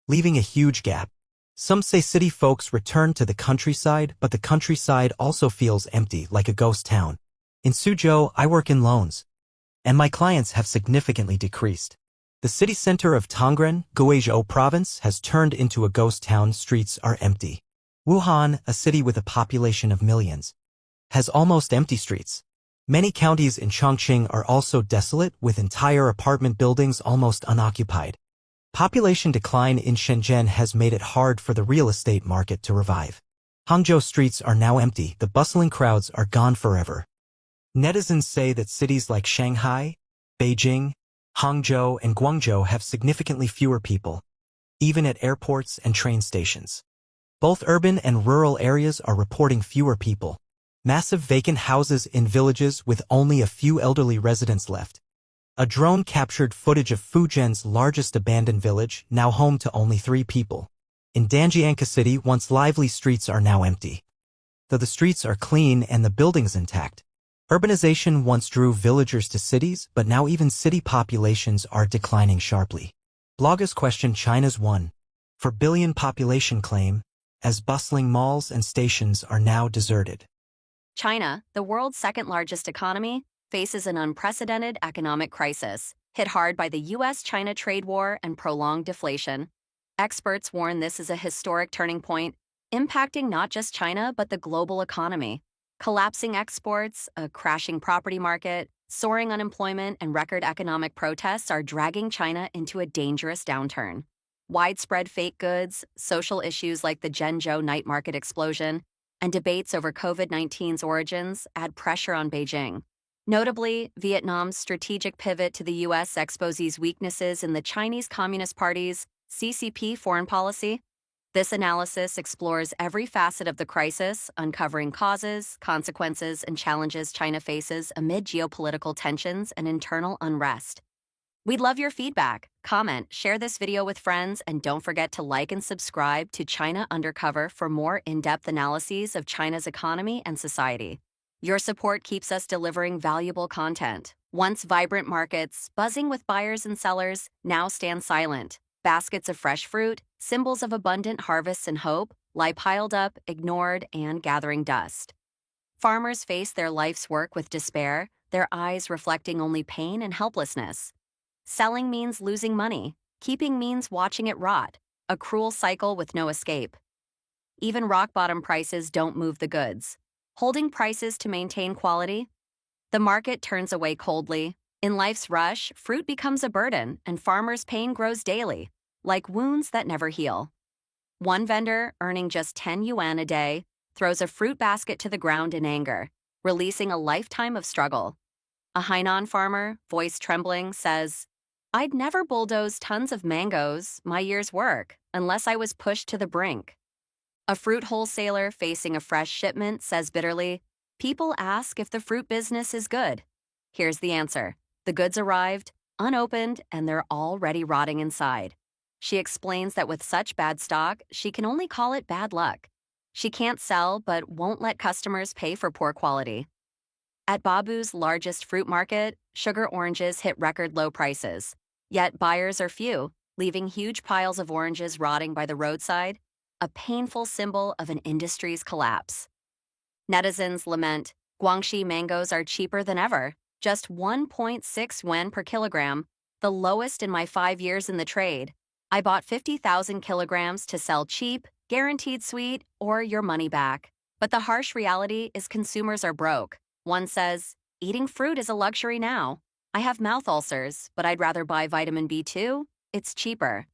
leaving a huge gap. Some say city folks return to the countryside, but the countryside also feels empty, like a ghost town. In Suzhou, I work in loans, and my clients have significantly decreased. The city center of Tongren, Guizhou province, has turned into a ghost town. Streets are empty. Wuhan, a city with a population of millions, has almost empty streets. Many counties in Chongqing are also desolate, with entire apartment buildings almost unoccupied. Population decline in Shenzhen has made it hard for the real estate market to revive. Hangzhou streets are now empty. The bustling crowds are gone forever. Netizens say that cities like Shanghai, Beijing, Hangzhou, and Guangzhou have significantly fewer people, even at airports and train stations. Both urban and rural areas are reporting fewer people. Massive vacant houses in villages with only a few elderly residents left. A drone captured footage of Fujian's largest abandoned village, now home to only 3 people. In Danjianka City, once lively streets are now empty. Though the streets are clean and the buildings intact, urbanization once drew villagers to cities, but now even city populations are declining sharply. Bloggers question China's 1.4 billion population claim, as bustling malls and stations are now deserted. China, the world's second-largest economy, faces an unprecedented economic crisis, hit hard by the U.S.-China trade war and prolonged deflation. Experts warn this is a historic turning point, impacting not just China but the global economy. Collapsing exports, a crashing property market, soaring unemployment, and record economic protests are dragging China into a dangerous downturn. Widespread fake goods, social issues like the Zhengzhou night market explosion, and debates over COVID-19's origins add pressure on Beijing. Notably, Vietnam's strategic pivot to the U.S. exposes weaknesses in the Chinese Communist Party's CCP foreign policy. This analysis explores every facet of the crisis, uncovering causes, consequences, and challenges China faces amid geopolitical tensions and internal unrest. We'd love your feedback. Comment, share this video with friends, and don't forget to like and subscribe to China Undercover for more in-depth analyses of China's economy and society. Your support keeps us delivering valuable content. Once vibrant markets, buzzing with buyers and sellers, now stand silent. Baskets of fresh fruit, symbols of abundant harvests and hope, lie piled up, ignored, and gathering dust. Farmers face their life's work with despair, their eyes reflecting only pain and helplessness. Selling means losing money. Keeping means watching it rot, a cruel cycle with no escape. Even rock-bottom prices don't move the goods. Holding prices to maintain quality? The market turns away coldly. In life's rush, fruit becomes a burden, and farmers' pain grows daily, like wounds that never heal. One vendor, earning just 10 yuan a day, throws a fruit basket to the ground in anger, releasing a lifetime of struggle. A Hainan farmer, voice trembling, says, "I'd never bulldoze tons of mangoes, my year's work, unless I was pushed to the brink." A fruit wholesaler facing a fresh shipment says bitterly, "People ask if the fruit business is good. Here's the answer. The goods arrived, unopened, and they're already rotting inside." She explains that with such bad stock, she can only call it bad luck. She can't sell, but won't let customers pay for poor quality. At Babu's largest fruit market, sugar oranges hit record low prices. Yet buyers are few, leaving huge piles of oranges rotting by the roadside, a painful symbol of an industry's collapse. Netizens lament, Guangxi mangoes are cheaper than ever, just 1.6 yuan per kilogram, the lowest in my 5 years in the trade. I bought 50,000 kilograms to sell cheap, guaranteed sweet, or your money back. But the harsh reality is consumers are broke. One says, eating fruit is a luxury now. I have mouth ulcers, but I'd rather buy vitamin B2. It's cheaper.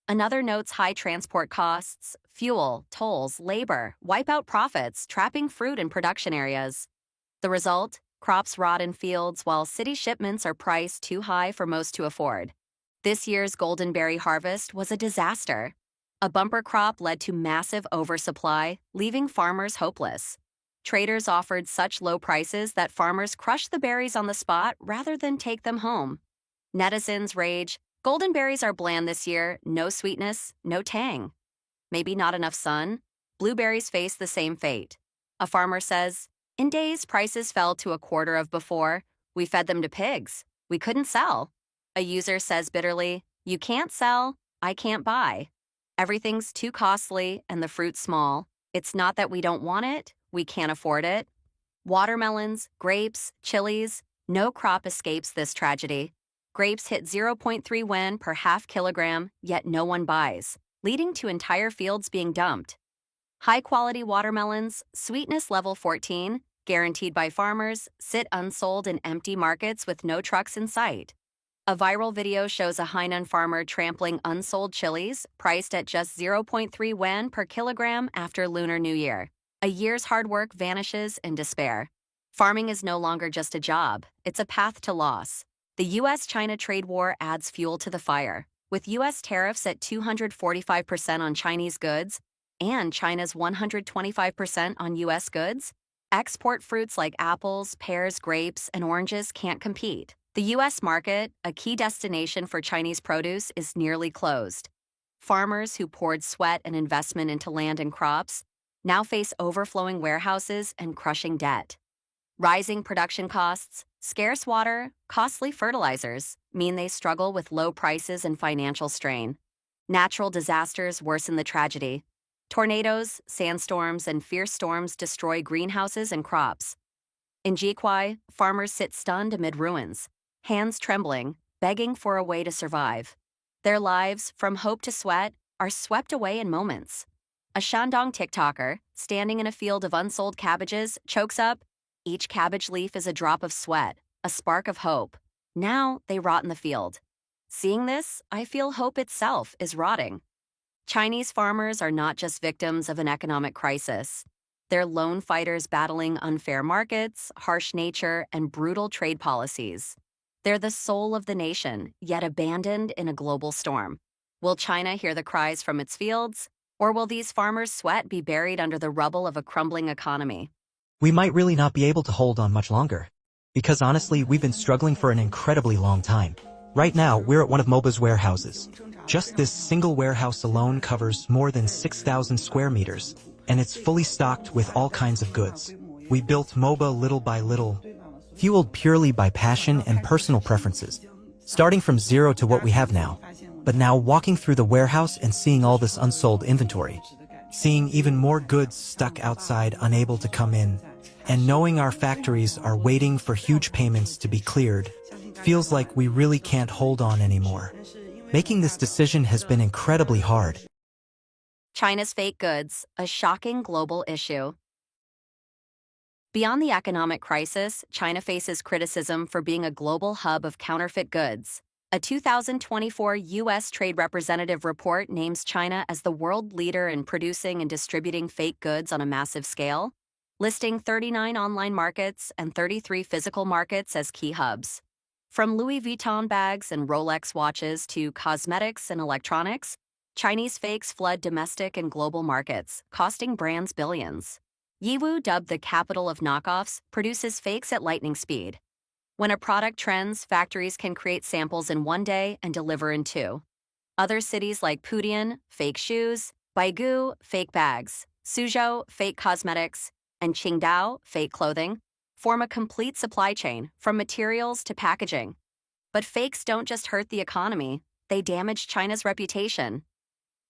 Another notes high transport costs, fuel, tolls, labor, wipe out profits, trapping fruit in production areas. The result? Crops rot in fields while city shipments are priced too high for most to afford. This year's golden berry harvest was a disaster. A bumper crop led to massive oversupply, leaving farmers hopeless. Traders offered such low prices that farmers crushed the berries on the spot rather than take them home. Netizens rage, golden berries are bland this year, no sweetness, no tang. Maybe not enough sun? Blueberries face the same fate. A farmer says, in days prices fell to a quarter of before, we fed them to pigs. We couldn't sell. A user says bitterly, you can't sell, I can't buy. Everything's too costly and the fruit small. It's not that we don't want it, we can't afford it. Watermelons, grapes, chilies, no crop escapes this tragedy. Grapes hit 0.3 yuan per half kilogram, yet no one buys, leading to entire fields being dumped. High-quality watermelons, sweetness level 14, guaranteed by farmers, sit unsold in empty markets with no trucks in sight. A viral video shows a Hainan farmer trampling unsold chilies, priced at just 0.3 yuan per kilogram after Lunar New Year. A year's hard work vanishes in despair. Farming is no longer just a job, it's a path to loss. The U.S.-China trade war adds fuel to the fire. With U.S. tariffs at 245% on Chinese goods and China's 125% on U.S. goods, export fruits like apples, pears, grapes, and oranges can't compete. The U.S. market, a key destination for Chinese produce, is nearly closed. Farmers who poured sweat and investment into land and crops now face overflowing warehouses and crushing debt. Rising production costs, scarce water, costly fertilizers mean they struggle with low prices and financial strain. Natural disasters worsen the tragedy. Tornadoes, sandstorms, and fierce storms destroy greenhouses and crops. In Jiquai, farmers sit stunned amid ruins, hands trembling, begging for a way to survive. Their lives, from hope to sweat, are swept away in moments. A Shandong TikToker, standing in a field of unsold cabbages, chokes up, "Each cabbage leaf is a drop of sweat, a spark of hope. Now they rot in the field." Seeing this, I feel hope itself is rotting. Chinese farmers are not just victims of an economic crisis. They're lone fighters battling unfair markets, harsh nature, and brutal trade policies. They're the soul of the nation, yet abandoned in a global storm. Will China hear the cries from its fields, or will these farmers' sweat be buried under the rubble of a crumbling economy? We might really not be able to hold on much longer. Because honestly, we've been struggling for an incredibly long time. Right now, we're at one of MOBA's warehouses. Just this single warehouse alone covers more than 6,000 square meters, and it's fully stocked with all kinds of goods. We built MOBA little by little, fueled purely by passion and personal preferences, starting from zero to what we have now. But now walking through the warehouse and seeing all this unsold inventory, seeing even more goods stuck outside unable to come in, and knowing our factories are waiting for huge payments to be cleared, feels like we really can't hold on anymore. Making this decision has been incredibly hard. China's fake goods, a shocking global issue. Beyond the economic crisis, China faces criticism for being a global hub of counterfeit goods. A 2024 U.S. Trade Representative report names China as the world leader in producing and distributing fake goods on a massive scale, listing 39 online markets and 33 physical markets as key hubs. From Louis Vuitton bags and Rolex watches to cosmetics and electronics, Chinese fakes flood domestic and global markets, costing brands billions. Yiwu, dubbed the capital of knockoffs, produces fakes at lightning speed. When a product trends, factories can create samples in one day and deliver in two. Other cities like Putian, fake shoes, Baigu, fake bags, Suzhou, fake cosmetics, and Qingdao, fake clothing, form a complete supply chain, from materials to packaging. But fakes don't just hurt the economy, they damage China's reputation.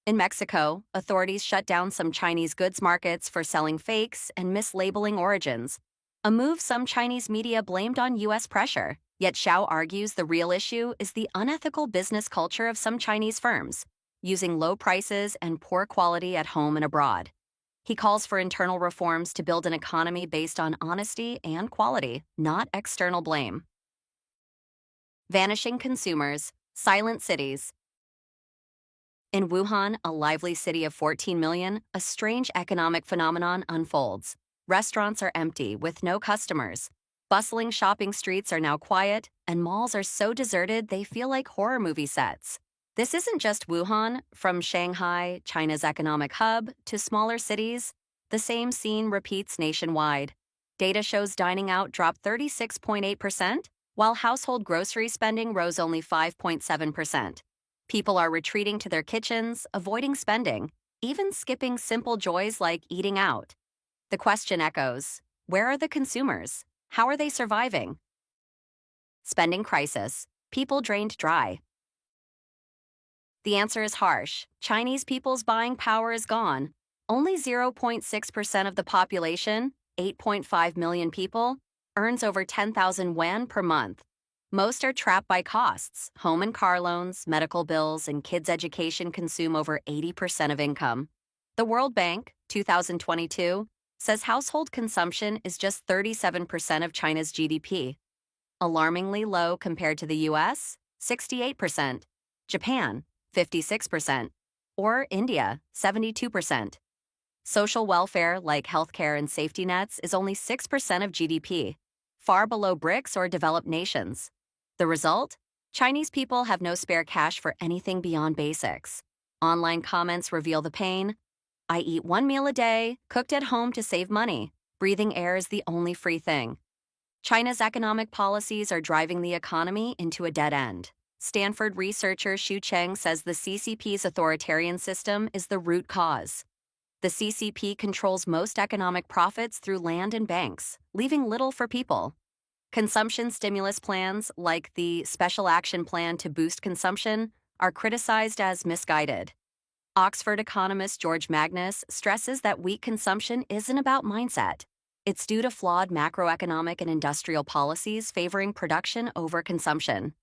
In Mexico, authorities shut down some Chinese goods markets for selling fakes and mislabeling origins, a move some Chinese media blamed on U.S. pressure. Yet Xiao argues the real issue is the unethical business culture of some Chinese firms, using low prices and poor quality at home and abroad. He calls for internal reforms to build an economy based on honesty and quality, not external blame. Vanishing consumers, silent cities. In Wuhan, a lively city of 14 million, a strange economic phenomenon unfolds. Restaurants are empty, with no customers. Bustling shopping streets are now quiet, and malls are so deserted they feel like horror movie sets. This isn't just Wuhan. From Shanghai, China's economic hub, to smaller cities, the same scene repeats nationwide. Data shows dining out dropped 36.8%, while household grocery spending rose only 5.7%. People are retreating to their kitchens, avoiding spending, even skipping simple joys like eating out. The question echoes, where are the consumers? How are they surviving? Spending crisis. People drained dry. The answer is harsh. Chinese people's buying power is gone. Only 0.6% of the population, 8.5 million people, earns over 10,000 yuan per month. Most are trapped by costs. Home and car loans, medical bills, and kids' education consume over 80% of income. The World Bank, 2022, says household consumption is just 37% of China's GDP. Alarmingly low compared to the US, 68%, Japan, 56%, or India, 72%. Social welfare, like healthcare and safety nets, is only 6% of GDP, far below BRICS or developed nations. The result? Chinese people have no spare cash for anything beyond basics. Online comments reveal the pain. I eat one meal a day, cooked at home to save money. Breathing air is the only free thing. China's economic policies are driving the economy into a dead end. Stanford researcher Xu Cheng says the CCP's authoritarian system is the root cause. The CCP controls most economic profits through land and banks, leaving little for people. Consumption stimulus plans, like the Special Action Plan to boost consumption, are criticized as misguided. Oxford economist George Magnus stresses that weak consumption isn't about mindset. It's due to flawed macroeconomic and industrial policies favoring production over consumption.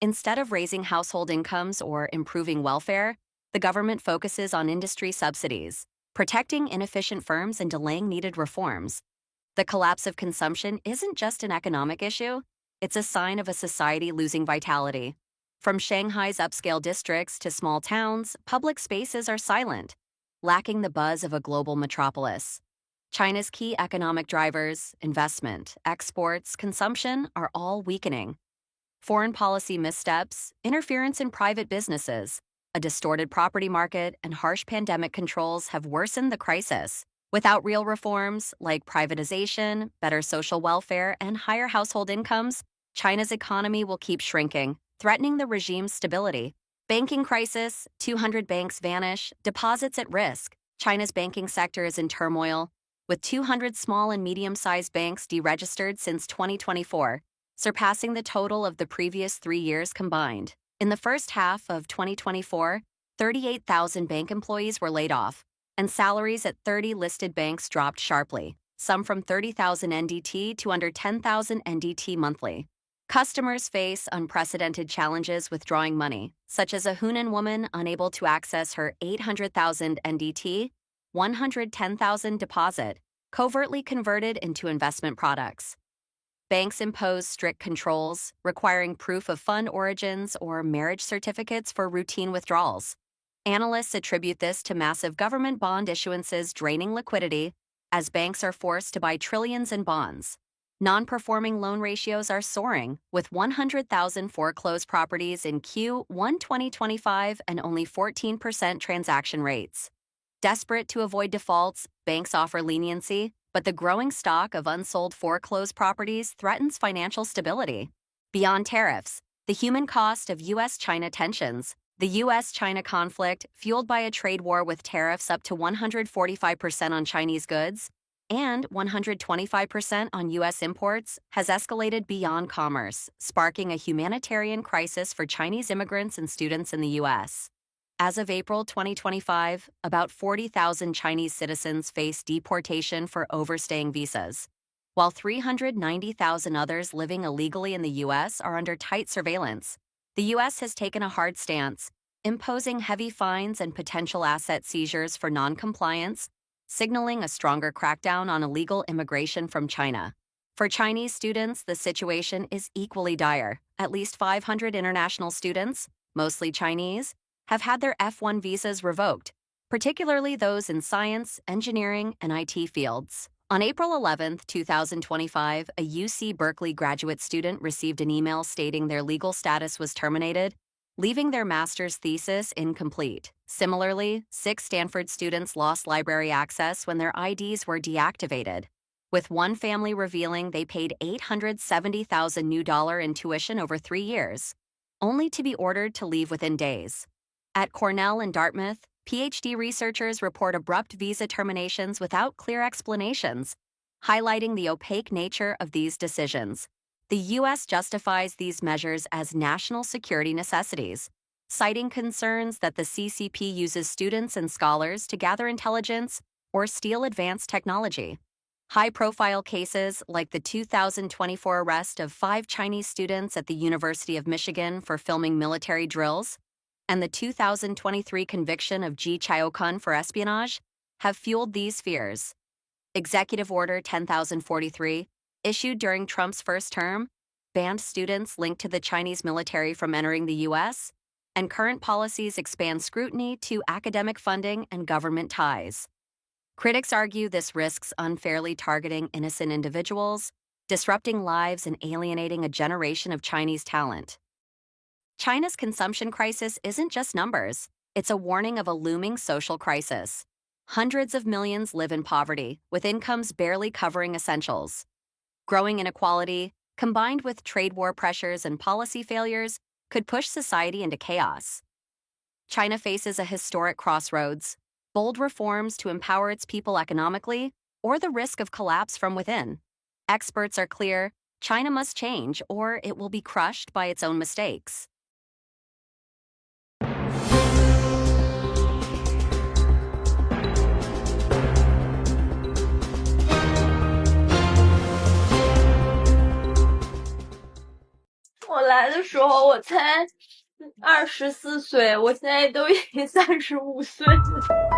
Instead of raising household incomes or improving welfare, the government focuses on industry subsidies, protecting inefficient firms and delaying needed reforms. The collapse of consumption isn't just an economic issue, it's a sign of a society losing vitality. From Shanghai's upscale districts to small towns, public spaces are silent, lacking the buzz of a global metropolis. China's key economic drivers, investment, exports, consumption, are all weakening. Foreign policy missteps, interference in private businesses, a distorted property market, and harsh pandemic controls have worsened the crisis. Without real reforms like privatization, better social welfare, and higher household incomes, China's economy will keep shrinking, threatening the regime's stability. Banking crisis, 200 banks vanish, deposits at risk. China's banking sector is in turmoil, with 200 small and medium-sized banks deregistered since 2024, surpassing the total of the previous 3 years combined. In the first half of 2024, 38,000 bank employees were laid off, and salaries at 30 listed banks dropped sharply, some from 30,000 NDT to under 10,000 NDT monthly. Customers face unprecedented challenges withdrawing money, such as a Hunan woman unable to access her 800,000 NDT, 110,000 deposit, covertly converted into investment products. Banks impose strict controls, requiring proof of fund origins or marriage certificates for routine withdrawals. Analysts attribute this to massive government bond issuances draining liquidity, as banks are forced to buy trillions in bonds. Non-performing loan ratios are soaring, with 100,000 foreclosed properties in Q1 2025 and only 14% transaction rates. Desperate to avoid defaults, banks offer leniency, but the growing stock of unsold foreclosed properties threatens financial stability. Beyond tariffs, the human cost of U.S.-China tensions. The U.S.-China conflict, fueled by a trade war with tariffs up to 145% on Chinese goods and 125% on U.S. imports, has escalated beyond commerce, sparking a humanitarian crisis for Chinese immigrants and students in the U.S. As of April 2025, about 40,000 Chinese citizens face deportation for overstaying visas, while 390,000 others living illegally in the U.S. are under tight surveillance. The U.S. has taken a hard stance, imposing heavy fines and potential asset seizures for noncompliance, signaling a stronger crackdown on illegal immigration from China. For Chinese students, the situation is equally dire. At least 500 international students, mostly Chinese, have had their F1 visas revoked, particularly those in science, engineering, and IT fields. On April 11, 2025, a UC Berkeley graduate student received an email stating their legal status was terminated, leaving their master's thesis incomplete. Similarly, 6 Stanford students lost library access when their IDs were deactivated, with one family revealing they paid $870,000 new in tuition over 3 years, only to be ordered to leave within days. At Cornell and Dartmouth, PhD researchers report abrupt visa terminations without clear explanations, highlighting the opaque nature of these decisions. The U.S. justifies these measures as national security necessities, citing concerns that the CCP uses students and scholars to gather intelligence or steal advanced technology. High-profile cases like the 2024 arrest of 5 Chinese students at the University of Michigan for filming military drills and the 2023 conviction of Ji Chaokun for espionage have fueled these fears. Executive Order 10043, issued during Trump's first term, banned students linked to the Chinese military from entering the U.S., and current policies expand scrutiny to academic funding and government ties. Critics argue this risks unfairly targeting innocent individuals, disrupting lives, and alienating a generation of Chinese talent. China's consumption crisis isn't just numbers, it's a warning of a looming social crisis. Hundreds of millions live in poverty, with incomes barely covering essentials. Growing inequality, combined with trade war pressures and policy failures, could push society into chaos. China faces a historic crossroads: bold reforms to empower its people economically, or the risk of collapse from within. Experts are clear: China must change, or it will be crushed by its own mistakes. 我来的时候我才24岁，我现在都已经35岁了。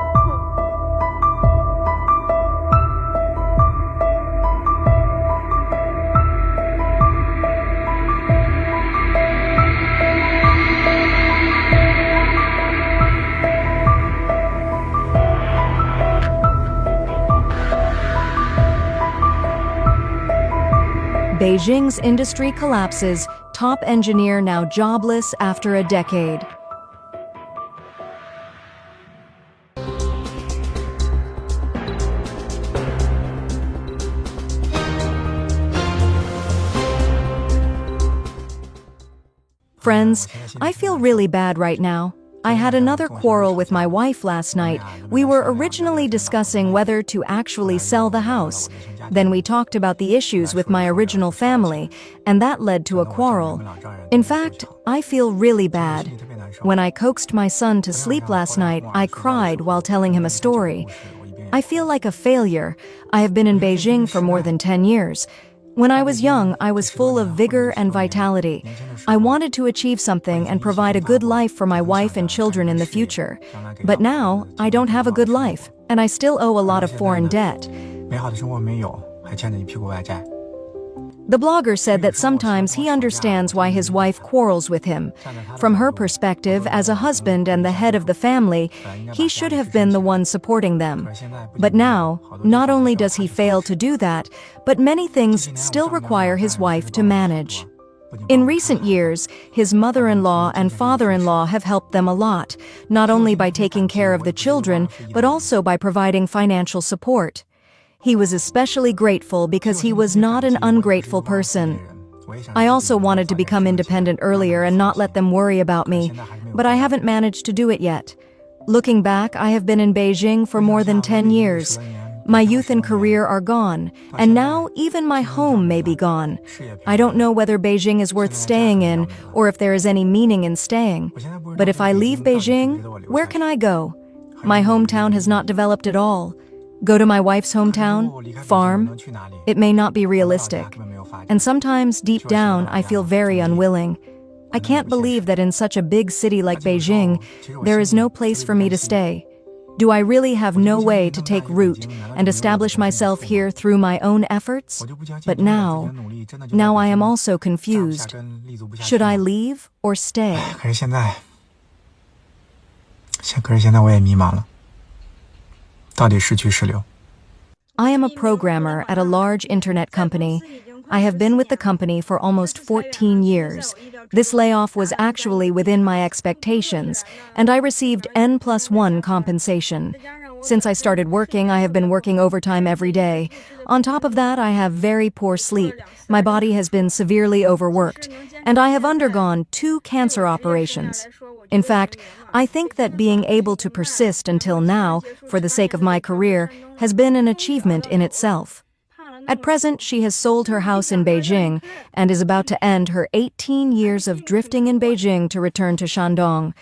Beijing's industry collapses, top engineer now jobless after a decade. Friends, I feel really bad right now. I had another quarrel with my wife last night. We were originally discussing whether to actually sell the house. Then we talked about the issues with my original family, and that led to a quarrel. In fact, I feel really bad. When I coaxed my son to sleep last night, I cried while telling him a story. I feel like a failure. I have been in Beijing for more than 10 years. When I was young, I was full of vigor and vitality. I wanted to achieve something and provide a good life for my wife and children in the future. But now, I don't have a good life, and I still owe a lot of foreign debt. The blogger said that sometimes he understands why his wife quarrels with him. From her perspective, as a husband and the head of the family, he should have been the one supporting them. But now, not only does he fail to do that, but many things still require his wife to manage. In recent years, his mother-in-law and father-in-law have helped them a lot, not only by taking care of the children, but also by providing financial support. He was especially grateful because he was not an ungrateful person. I also wanted to become independent earlier and not let them worry about me, but I haven't managed to do it yet. Looking back, I have been in Beijing for more than 10 years. My youth and career are gone, and now even my home may be gone. I don't know whether Beijing is worth staying in or if there is any meaning in staying. But if I leave Beijing, where can I go? My hometown has not developed at all. Go to my wife's hometown? Farm? It may not be realistic. And sometimes, deep down, I feel very unwilling. I can't believe that in such a big city like Beijing, there is no place for me to stay. Do I really have no way to take root and establish myself here through my own efforts? But now I am also confused. Should I leave or stay? 可是现在我也迷茫了。 到底是去是留？ I am a programmer at a large internet company. I have been with the company for almost 14 years. This layoff was actually within my expectations, and I received N+1 compensation. Since I started working, I have been working overtime every day. On top of that, I have very poor sleep. My body has been severely overworked, and I have undergone 2 cancer operations. In fact, I think that being able to persist until now, for the sake of my career, has been an achievement in itself. At present, she has sold her house in Beijing and is about to end her 18 years of drifting in Beijing to return to Shandong.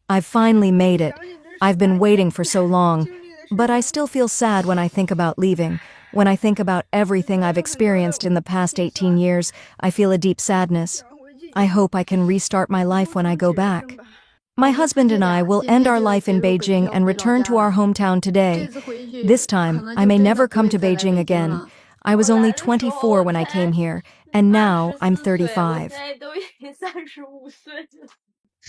I've finally made it. I've been waiting for so long, but I still feel sad when I think about leaving. When I think about everything I've experienced in the past 18 years, I feel a deep sadness. I hope I can restart my life when I go back. My husband and I will end our life in Beijing and return to our hometown today. This time, I may never come to Beijing again. I was only 24 when I came here, and now I'm 35.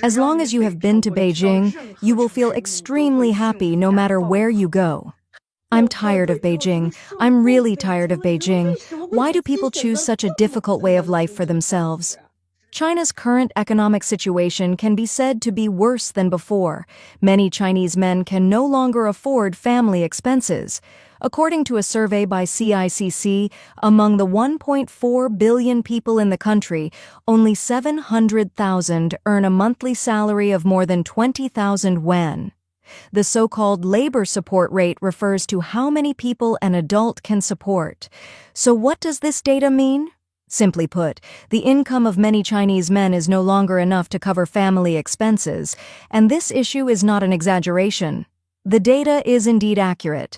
As long as you have been to Beijing, you will feel extremely happy no matter where you go. I'm tired of Beijing. I'm really tired of Beijing. Why do people choose such a difficult way of life for themselves? China's current economic situation can be said to be worse than before. Many Chinese men can no longer afford family expenses. According to a survey by CICC, among the 1.4 billion people in the country, only 700,000 earn a monthly salary of more than 20,000 yuan. The so-called labor support rate refers to how many people an adult can support. So what does this data mean? Simply put, the income of many Chinese men is no longer enough to cover family expenses, and this issue is not an exaggeration. The data is indeed accurate.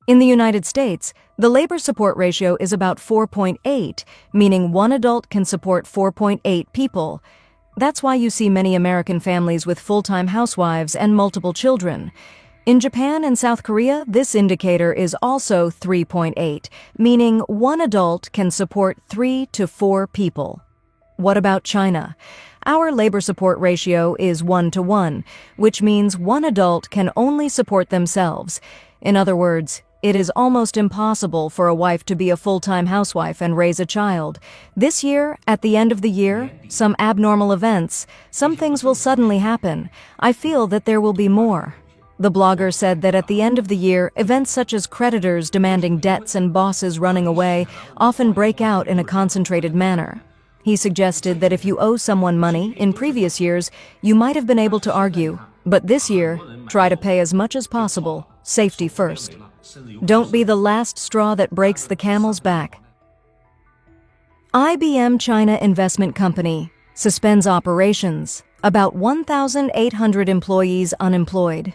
In the United States, the labor support ratio is about 4.8, meaning one adult can support 4.8 people. That's why you see many American families with full-time housewives and multiple children. In Japan and South Korea, this indicator is also 3.8, meaning one adult can support 3 to 4 people. What about China? Our labor support ratio is 1-to-1, which means one adult can only support themselves. In other words, it is almost impossible for a wife to be a full-time housewife and raise a child. This year, at the end of the year, some abnormal events, some things will suddenly happen. I feel that there will be more. The blogger said that at the end of the year, events such as creditors demanding debts and bosses running away often break out in a concentrated manner. He suggested that if you owe someone money, in previous years, you might have been able to argue, but this year, try to pay as much as possible, safety first. Don't be the last straw that breaks the camel's back. IBM China Investment Company suspends operations, about 1,800 employees unemployed.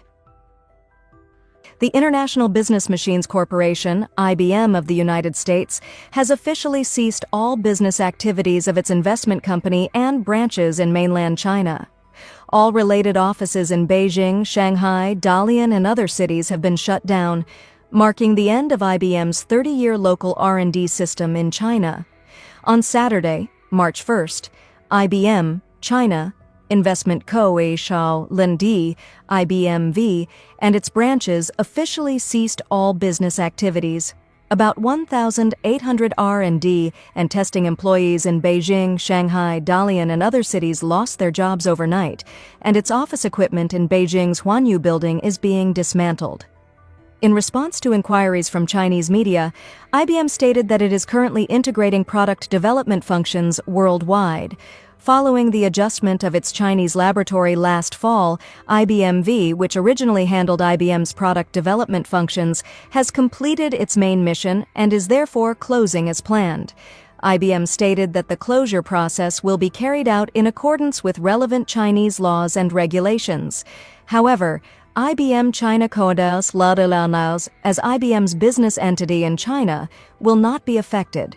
The International Business Machines Corporation, IBM of the United States, has officially ceased all business activities of its investment company and branches in mainland China. All related offices in Beijing, Shanghai, Dalian, and other cities have been shut down, marking the end of IBM's 30-year local R&D system in China. On Saturday, March 1st, IBM, China, Investment Co. Xi'an Lendi, IBMV, and its branches officially ceased all business activities. About 1,800 R&D and testing employees in Beijing, Shanghai, Dalian, and other cities lost their jobs overnight, and its office equipment in Beijing's Huanyu building is being dismantled. In response to inquiries from Chinese media, IBM stated that it is currently integrating product development functions worldwide. Following the adjustment of its Chinese laboratory last fall, IBMV, which originally handled IBM's product development functions, has completed its main mission and is therefore closing as planned. IBM stated that the closure process will be carried out in accordance with relevant Chinese laws and regulations. However, IBM China Codas Ladalaus, as IBM's business entity in China, will not be affected.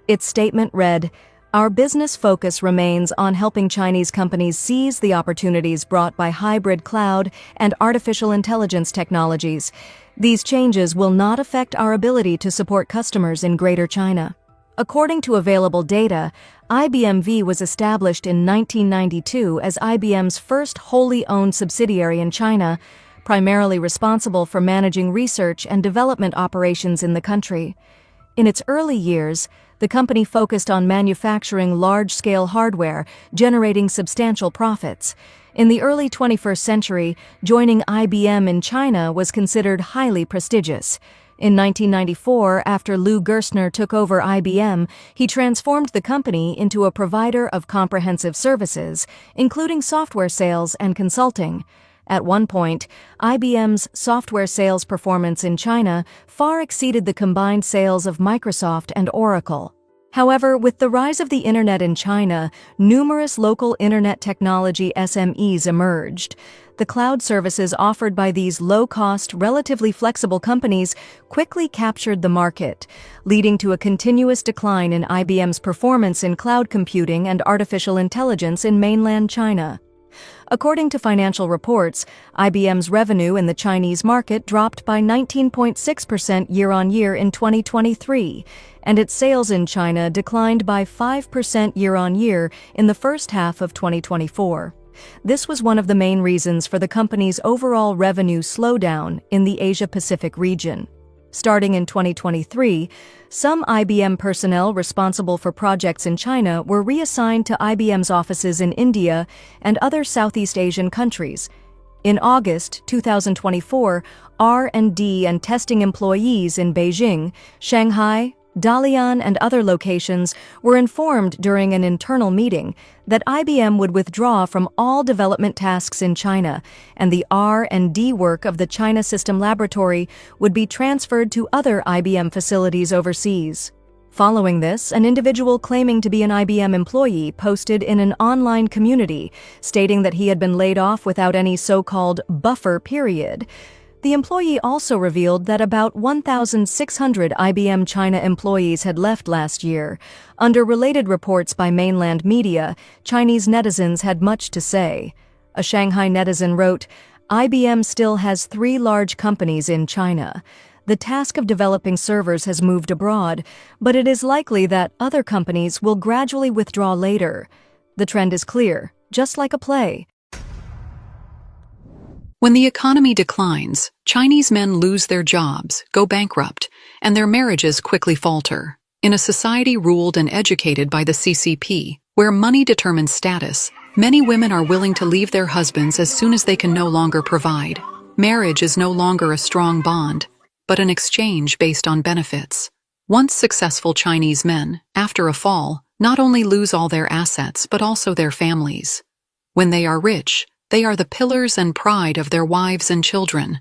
Its statement read, "Our business focus remains on helping Chinese companies seize the opportunities brought by hybrid cloud and artificial intelligence technologies. These changes will not affect our ability to support customers in Greater China." According to available data, IBMV was established in 1992 as IBM's first wholly owned subsidiary in China, primarily responsible for managing research and development operations in the country. In its early years, the company focused on manufacturing large-scale hardware, generating substantial profits. In the early 21st century, joining IBM in China was considered highly prestigious. In 1994, after Lou Gerstner took over IBM, he transformed the company into a provider of comprehensive services, including software sales and consulting. At one point, IBM's software sales performance in China far exceeded the combined sales of Microsoft and Oracle. However, with the rise of the Internet in China, numerous local Internet technology SMEs emerged. The cloud services offered by these low-cost, relatively flexible companies quickly captured the market, leading to a continuous decline in IBM's performance in cloud computing and artificial intelligence in mainland China. According to financial reports, IBM's revenue in the Chinese market dropped by 19.6% year-on-year in 2023, and its sales in China declined by 5% year-on-year in the first half of 2024. This was one of the main reasons for the company's overall revenue slowdown in the Asia-Pacific region. Starting in 2023, some IBM personnel responsible for projects in China were reassigned to IBM's offices in India and other Southeast Asian countries. In August 2024, R&D and testing employees in Beijing, Shanghai, Dalian, and other locations were informed during an internal meeting that IBM would withdraw from all development tasks in China, and the R&D work of the China System Laboratory would be transferred to other IBM facilities overseas. Following this, an individual claiming to be an IBM employee posted in an online community, stating that he had been laid off without any so-called buffer period. The employee also revealed that about 1,600 IBM China employees had left last year. Under related reports by mainland media, Chinese netizens had much to say. A Shanghai netizen wrote, "IBM still has 3 large companies in China. The task of developing servers has moved abroad, but it is likely that other companies will gradually withdraw later. The trend is clear, just like a play." When the economy declines, Chinese men lose their jobs, go bankrupt, and their marriages quickly falter. In a society ruled and educated by the CCP, where money determines status, many women are willing to leave their husbands as soon as they can no longer provide. Marriage is no longer a strong bond, but an exchange based on benefits. Once successful Chinese men, after a fall, not only lose all their assets but also their families. When they are rich, they are the pillars and pride of their wives and children.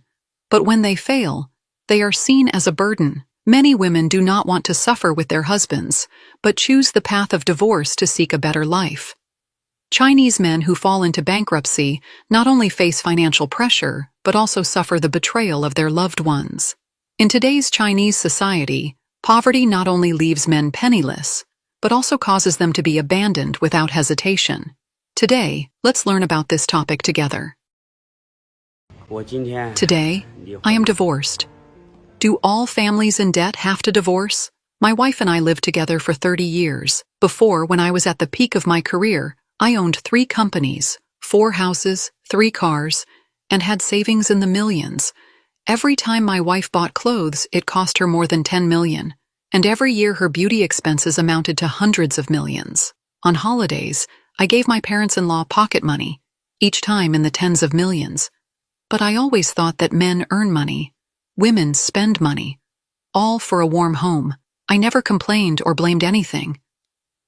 But when they fail, they are seen as a burden. Many women do not want to suffer with their husbands, but choose the path of divorce to seek a better life. Chinese men who fall into bankruptcy not only face financial pressure, but also suffer the betrayal of their loved ones. In today's Chinese society, poverty not only leaves men penniless, but also causes them to be abandoned without hesitation. Today, let's learn about this topic together. Today, I am divorced. Do all families in debt have to divorce? My wife and I lived together for 30 years. Before, when I was at the peak of my career, I owned 3 companies, 4 houses, 3 cars, and had savings in the millions. Every time my wife bought clothes, it cost her more than 10 million, and every year her beauty expenses amounted to hundreds of millions. On holidays, I gave my parents-in-law pocket money, each time in the tens of millions. But I always thought that men earn money, women spend money, all for a warm home. I never complained or blamed anything.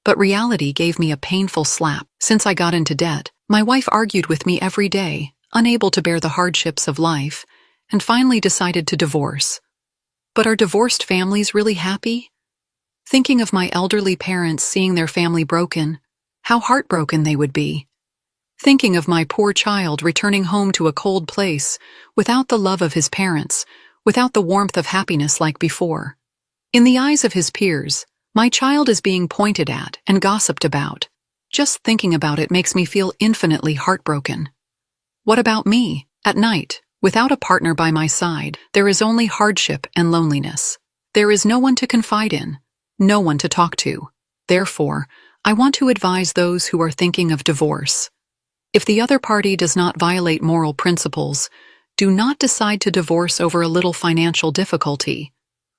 But reality gave me a painful slap. Since I got into debt, my wife argued with me every day, unable to bear the hardships of life, and finally decided to divorce. But are divorced families really happy? Thinking of my elderly parents seeing their family broken, how heartbroken they would be. Thinking of my poor child returning home to a cold place, without the love of his parents, without the warmth of happiness like before. In the eyes of his peers, my child is being pointed at and gossiped about. Just thinking about it makes me feel infinitely heartbroken. What about me? At night, without a partner by my side, there is only hardship and loneliness. There is no one to confide in, no one to talk to. Therefore, I want to advise those who are thinking of divorce. If the other party does not violate moral principles, do not decide to divorce over a little financial difficulty.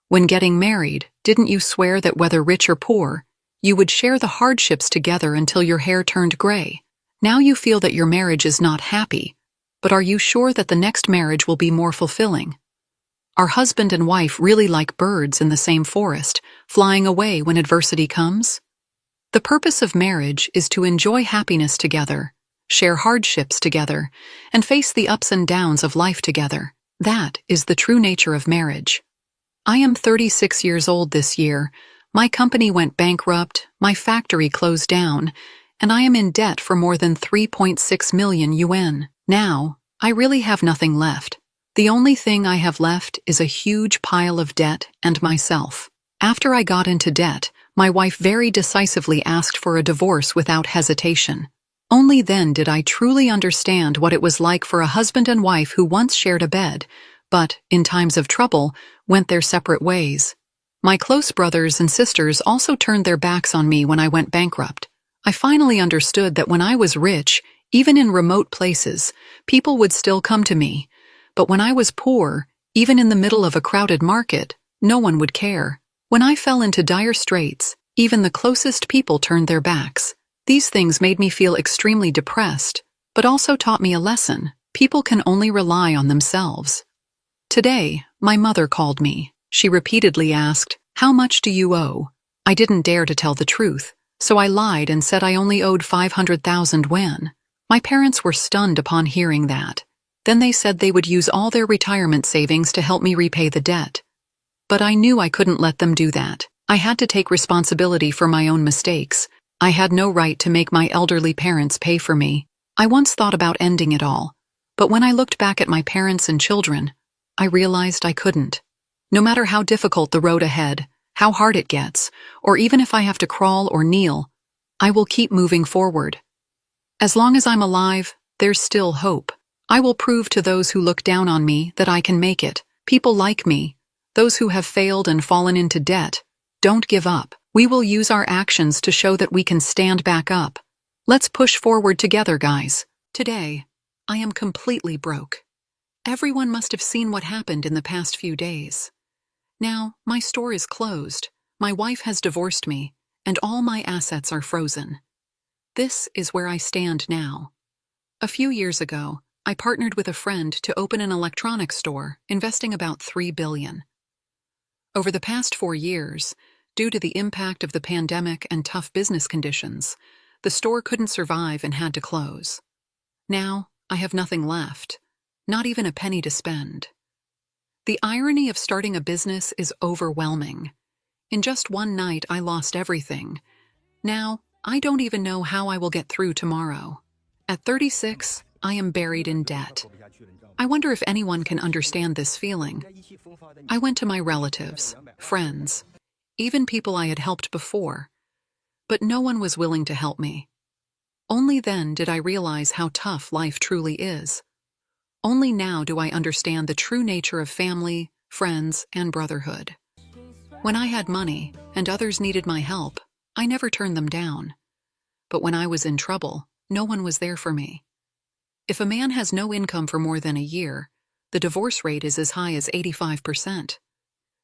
When getting married, didn't you swear that whether rich or poor, you would share the hardships together until your hair turned gray? Now you feel that your marriage is not happy, but are you sure that the next marriage will be more fulfilling? Are husband and wife really like birds in the same forest, flying away when adversity comes? The purpose of marriage is to enjoy happiness together, share hardships together, and face the ups and downs of life together. That is the true nature of marriage. I am 36 years old this year. My company went bankrupt, my factory closed down, and I am in debt for more than 3.6 million yuan. Now, I really have nothing left. The only thing I have left is a huge pile of debt and myself. After I got into debt, my wife very decisively asked for a divorce without hesitation. Only then did I truly understand what it was like for a husband and wife who once shared a bed, but, in times of trouble, went their separate ways. My close brothers and sisters also turned their backs on me when I went bankrupt. I finally understood that when I was rich, even in remote places, people would still come to me. But when I was poor, even in the middle of a crowded market, no one would care. When I fell into dire straits, even the closest people turned their backs. These things made me feel extremely depressed, but also taught me a lesson. People can only rely on themselves. Today, my mother called me. She repeatedly asked, "How much do you owe?" I didn't dare to tell the truth, so I lied and said I only owed 500,000 yuan. My parents were stunned upon hearing that. Then they said they would use all their retirement savings to help me repay the debt. But I knew I couldn't let them do that. I had to take responsibility for my own mistakes. I had no right to make my elderly parents pay for me. I once thought about ending it all, but when I looked back at my parents and children, I realized I couldn't. No matter how difficult the road ahead, how hard it gets, or even if I have to crawl or kneel, I will keep moving forward. As long as I'm alive, there's still hope. I will prove to those who look down on me that I can make it. People like me, those who have failed and fallen into debt, don't give up. We will use our actions to show that we can stand back up. Let's push forward together, guys. Today, I am completely broke. Everyone must have seen what happened in the past few days. Now, my store is closed, my wife has divorced me, and all my assets are frozen. This is where I stand now. A few years ago, I partnered with a friend to open an electronics store, investing about 3 billion. Over the past 4 years, due to the impact of the pandemic and tough business conditions, the store couldn't survive and had to close. Now, I have nothing left, not even a penny to spend. The irony of starting a business is overwhelming. In just one night, I lost everything. Now, I don't even know how I will get through tomorrow. At 36, I am buried in debt. I wonder if anyone can understand this feeling. I went to my relatives, friends, even people I had helped before, but no one was willing to help me. Only then did I realize how tough life truly is. Only now do I understand the true nature of family, friends, and brotherhood. When I had money and others needed my help, I never turned them down. But when I was in trouble, no one was there for me. If a man has no income for more than a year, the divorce rate is as high as 85%.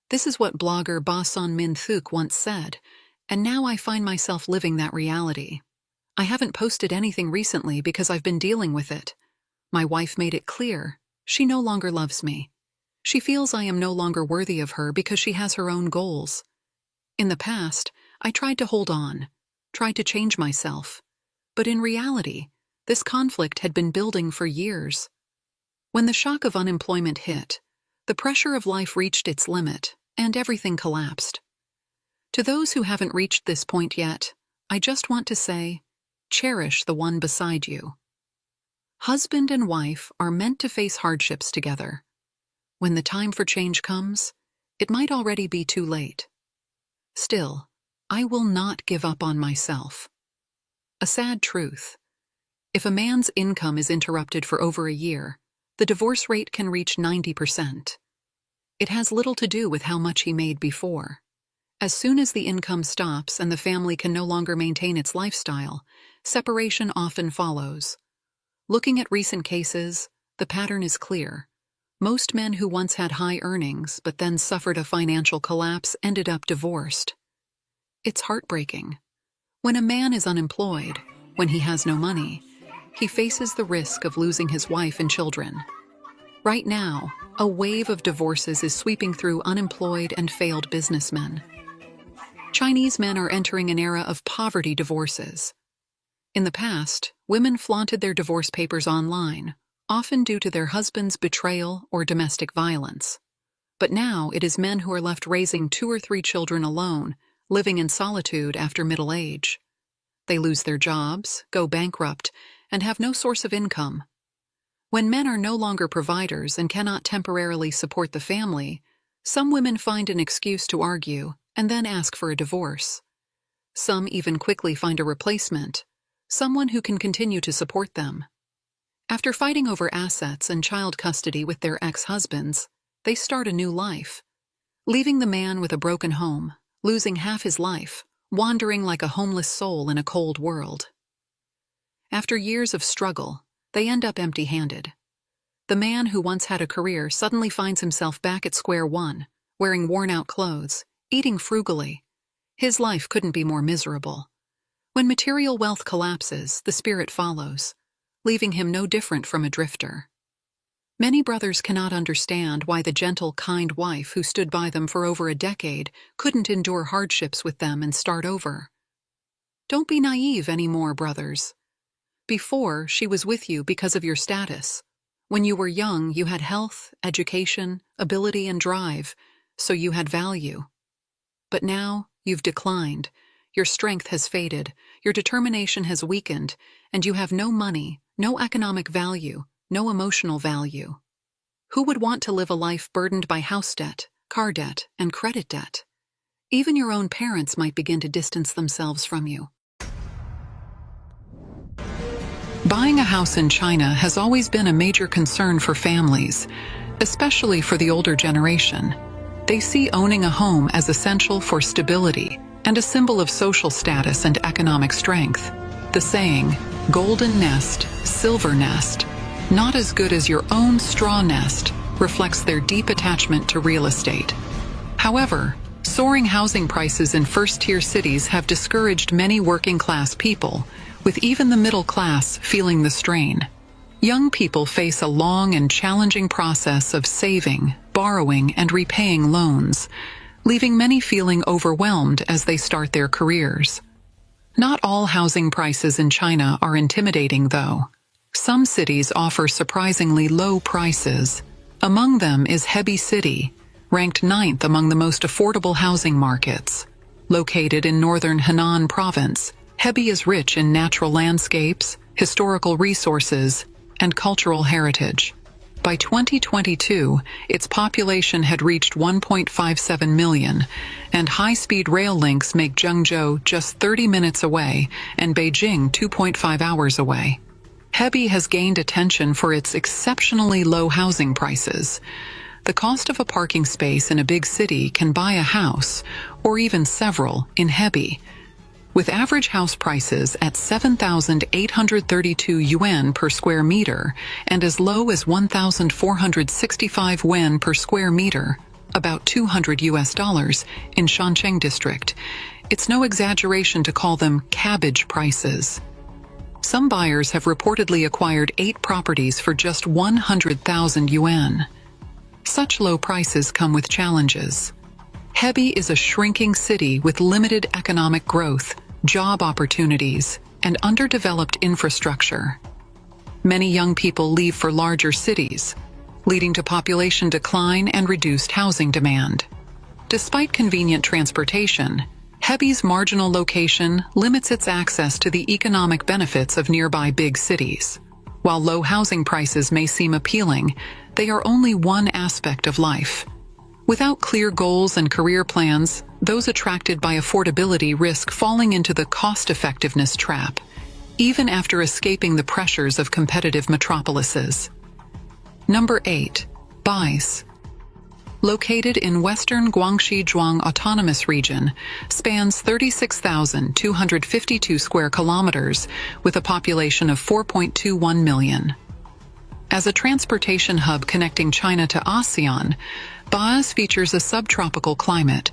This is what blogger Bason Min Thuk once said, and now I find myself living that reality. I haven't posted anything recently because I've been dealing with it. My wife made it clear, she no longer loves me. She feels I am no longer worthy of her because she has her own goals. In the past, I tried to hold on, tried to change myself. But in reality, this conflict had been building for years. When the shock of unemployment hit, the pressure of life reached its limit, and everything collapsed. To those who haven't reached this point yet, I just want to say, cherish the one beside you. Husband and wife are meant to face hardships together. When the time for change comes, it might already be too late. Still, I will not give up on myself. A sad truth. If a man's income is interrupted for over a year, the divorce rate can reach 90%. It has little to do with how much he made before. As soon as the income stops and the family can no longer maintain its lifestyle, separation often follows. Looking at recent cases, the pattern is clear. Most men who once had high earnings but then suffered a financial collapse ended up divorced. It's heartbreaking. When a man is unemployed, when he has no money, he faces the risk of losing his wife and children. Right now, a wave of divorces is sweeping through unemployed and failed businessmen. Chinese men are entering an era of poverty divorces. In the past, women flaunted their divorce papers online, often due to their husband's betrayal or domestic violence. But now it is men who are left raising 2 or 3 children alone, living in solitude after middle age. They lose their jobs, go bankrupt, and have no source of income. When men are no longer providers and cannot temporarily support the family, some women find an excuse to argue and then ask for a divorce. Some even quickly find a replacement, someone who can continue to support them. After fighting over assets and child custody with their ex-husbands, they start a new life, leaving the man with a broken home, losing half his life, wandering like a homeless soul in a cold world. After years of struggle, they end up empty-handed. The man who once had a career suddenly finds himself back at square one, wearing worn-out clothes, eating frugally. His life couldn't be more miserable. When material wealth collapses, the spirit follows, leaving him no different from a drifter. Many brothers cannot understand why the gentle, kind wife who stood by them for over a decade couldn't endure hardships with them and start over. Don't be naive anymore, brothers. Before, she was with you because of your status. When you were young, you had health, education, ability, and drive, so you had value. But now, you've declined. Your strength has faded, your determination has weakened, and you have no money, no economic value, no emotional value. Who would want to live a life burdened by house debt, car debt, and credit debt? Even your own parents might begin to distance themselves from you. Buying a house in China has always been a major concern for families, especially for the older generation. They see owning a home as essential for stability and a symbol of social status and economic strength. The saying, golden nest, silver nest, not as good as your own straw nest, reflects their deep attachment to real estate. However, soaring housing prices in first-tier cities have discouraged many working-class people, with even the middle class feeling the strain. Young people face a long and challenging process of saving, borrowing, and repaying loans, leaving many feeling overwhelmed as they start their careers. Not all housing prices in China are intimidating, though. Some cities offer surprisingly low prices. Among them is Hebei City, ranked 9th among the most affordable housing markets. Located in northern Henan province, Hebei is rich in natural landscapes, historical resources, and cultural heritage. By 2022, its population had reached 1.57 million, and high-speed rail links make Zhengzhou just 30 minutes away and Beijing 2.5 hours away. Hebei has gained attention for its exceptionally low housing prices. The cost of a parking space in a big city can buy a house, or even several, in Hebei. With average house prices at 7,832 yuan per square meter and as low as 1,465 yuan per square meter, about $200 in Shancheng district, it's no exaggeration to call them cabbage prices. Some buyers have reportedly acquired 8 properties for just 100,000 yuan. Such low prices come with challenges. Hebei is a shrinking city with limited economic growth, job opportunities, and underdeveloped infrastructure. Many young people leave for larger cities, leading to population decline and reduced housing demand. Despite convenient transportation, Hebei's marginal location limits its access to the economic benefits of nearby big cities. While low housing prices may seem appealing, they are only one aspect of life. Without clear goals and career plans, those attracted by affordability risk falling into the cost-effectiveness trap, even after escaping the pressures of competitive metropolises. Number 8. Bais. Located in western Guangxi Zhuang Autonomous Region, spans 36,252 square kilometers with a population of 4.21 million. As a transportation hub connecting China to Xi'an, Bais features a subtropical climate,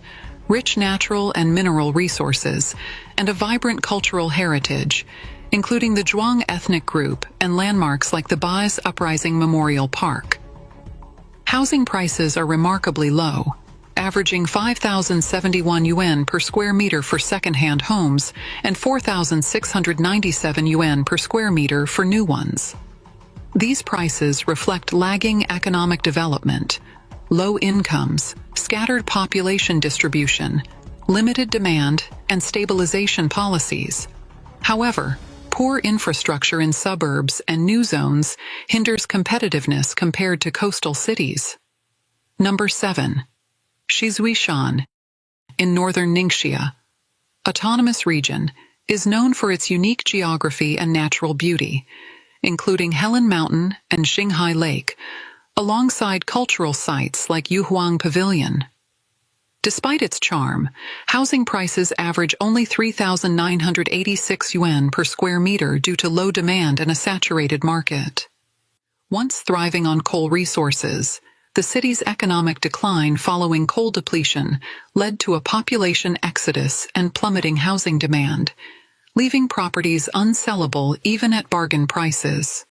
rich natural and mineral resources, and a vibrant cultural heritage, including the Zhuang ethnic group and landmarks like the Bais Uprising Memorial Park. Housing prices are remarkably low, averaging 5,071 yuan per square meter for second-hand homes and 4,697 yuan per square meter for new ones. These prices reflect lagging economic development, low incomes, scattered population distribution, limited demand, and stabilization policies. However, poor infrastructure in suburbs and new zones hinders competitiveness compared to coastal cities. Number 7. Xi'an, in northern Ningxia. Autonomous Region is known for its unique geography and natural beauty, including Helen Mountain and Xinghai Lake, alongside cultural sites like Yuhuang Pavilion. Despite its charm, housing prices average only 3,986 yuan per square meter due to low demand and a saturated market. Once thriving on coal resources, the city's economic decline following coal depletion led to a population exodus and plummeting housing demand, leaving properties unsellable even at bargain prices.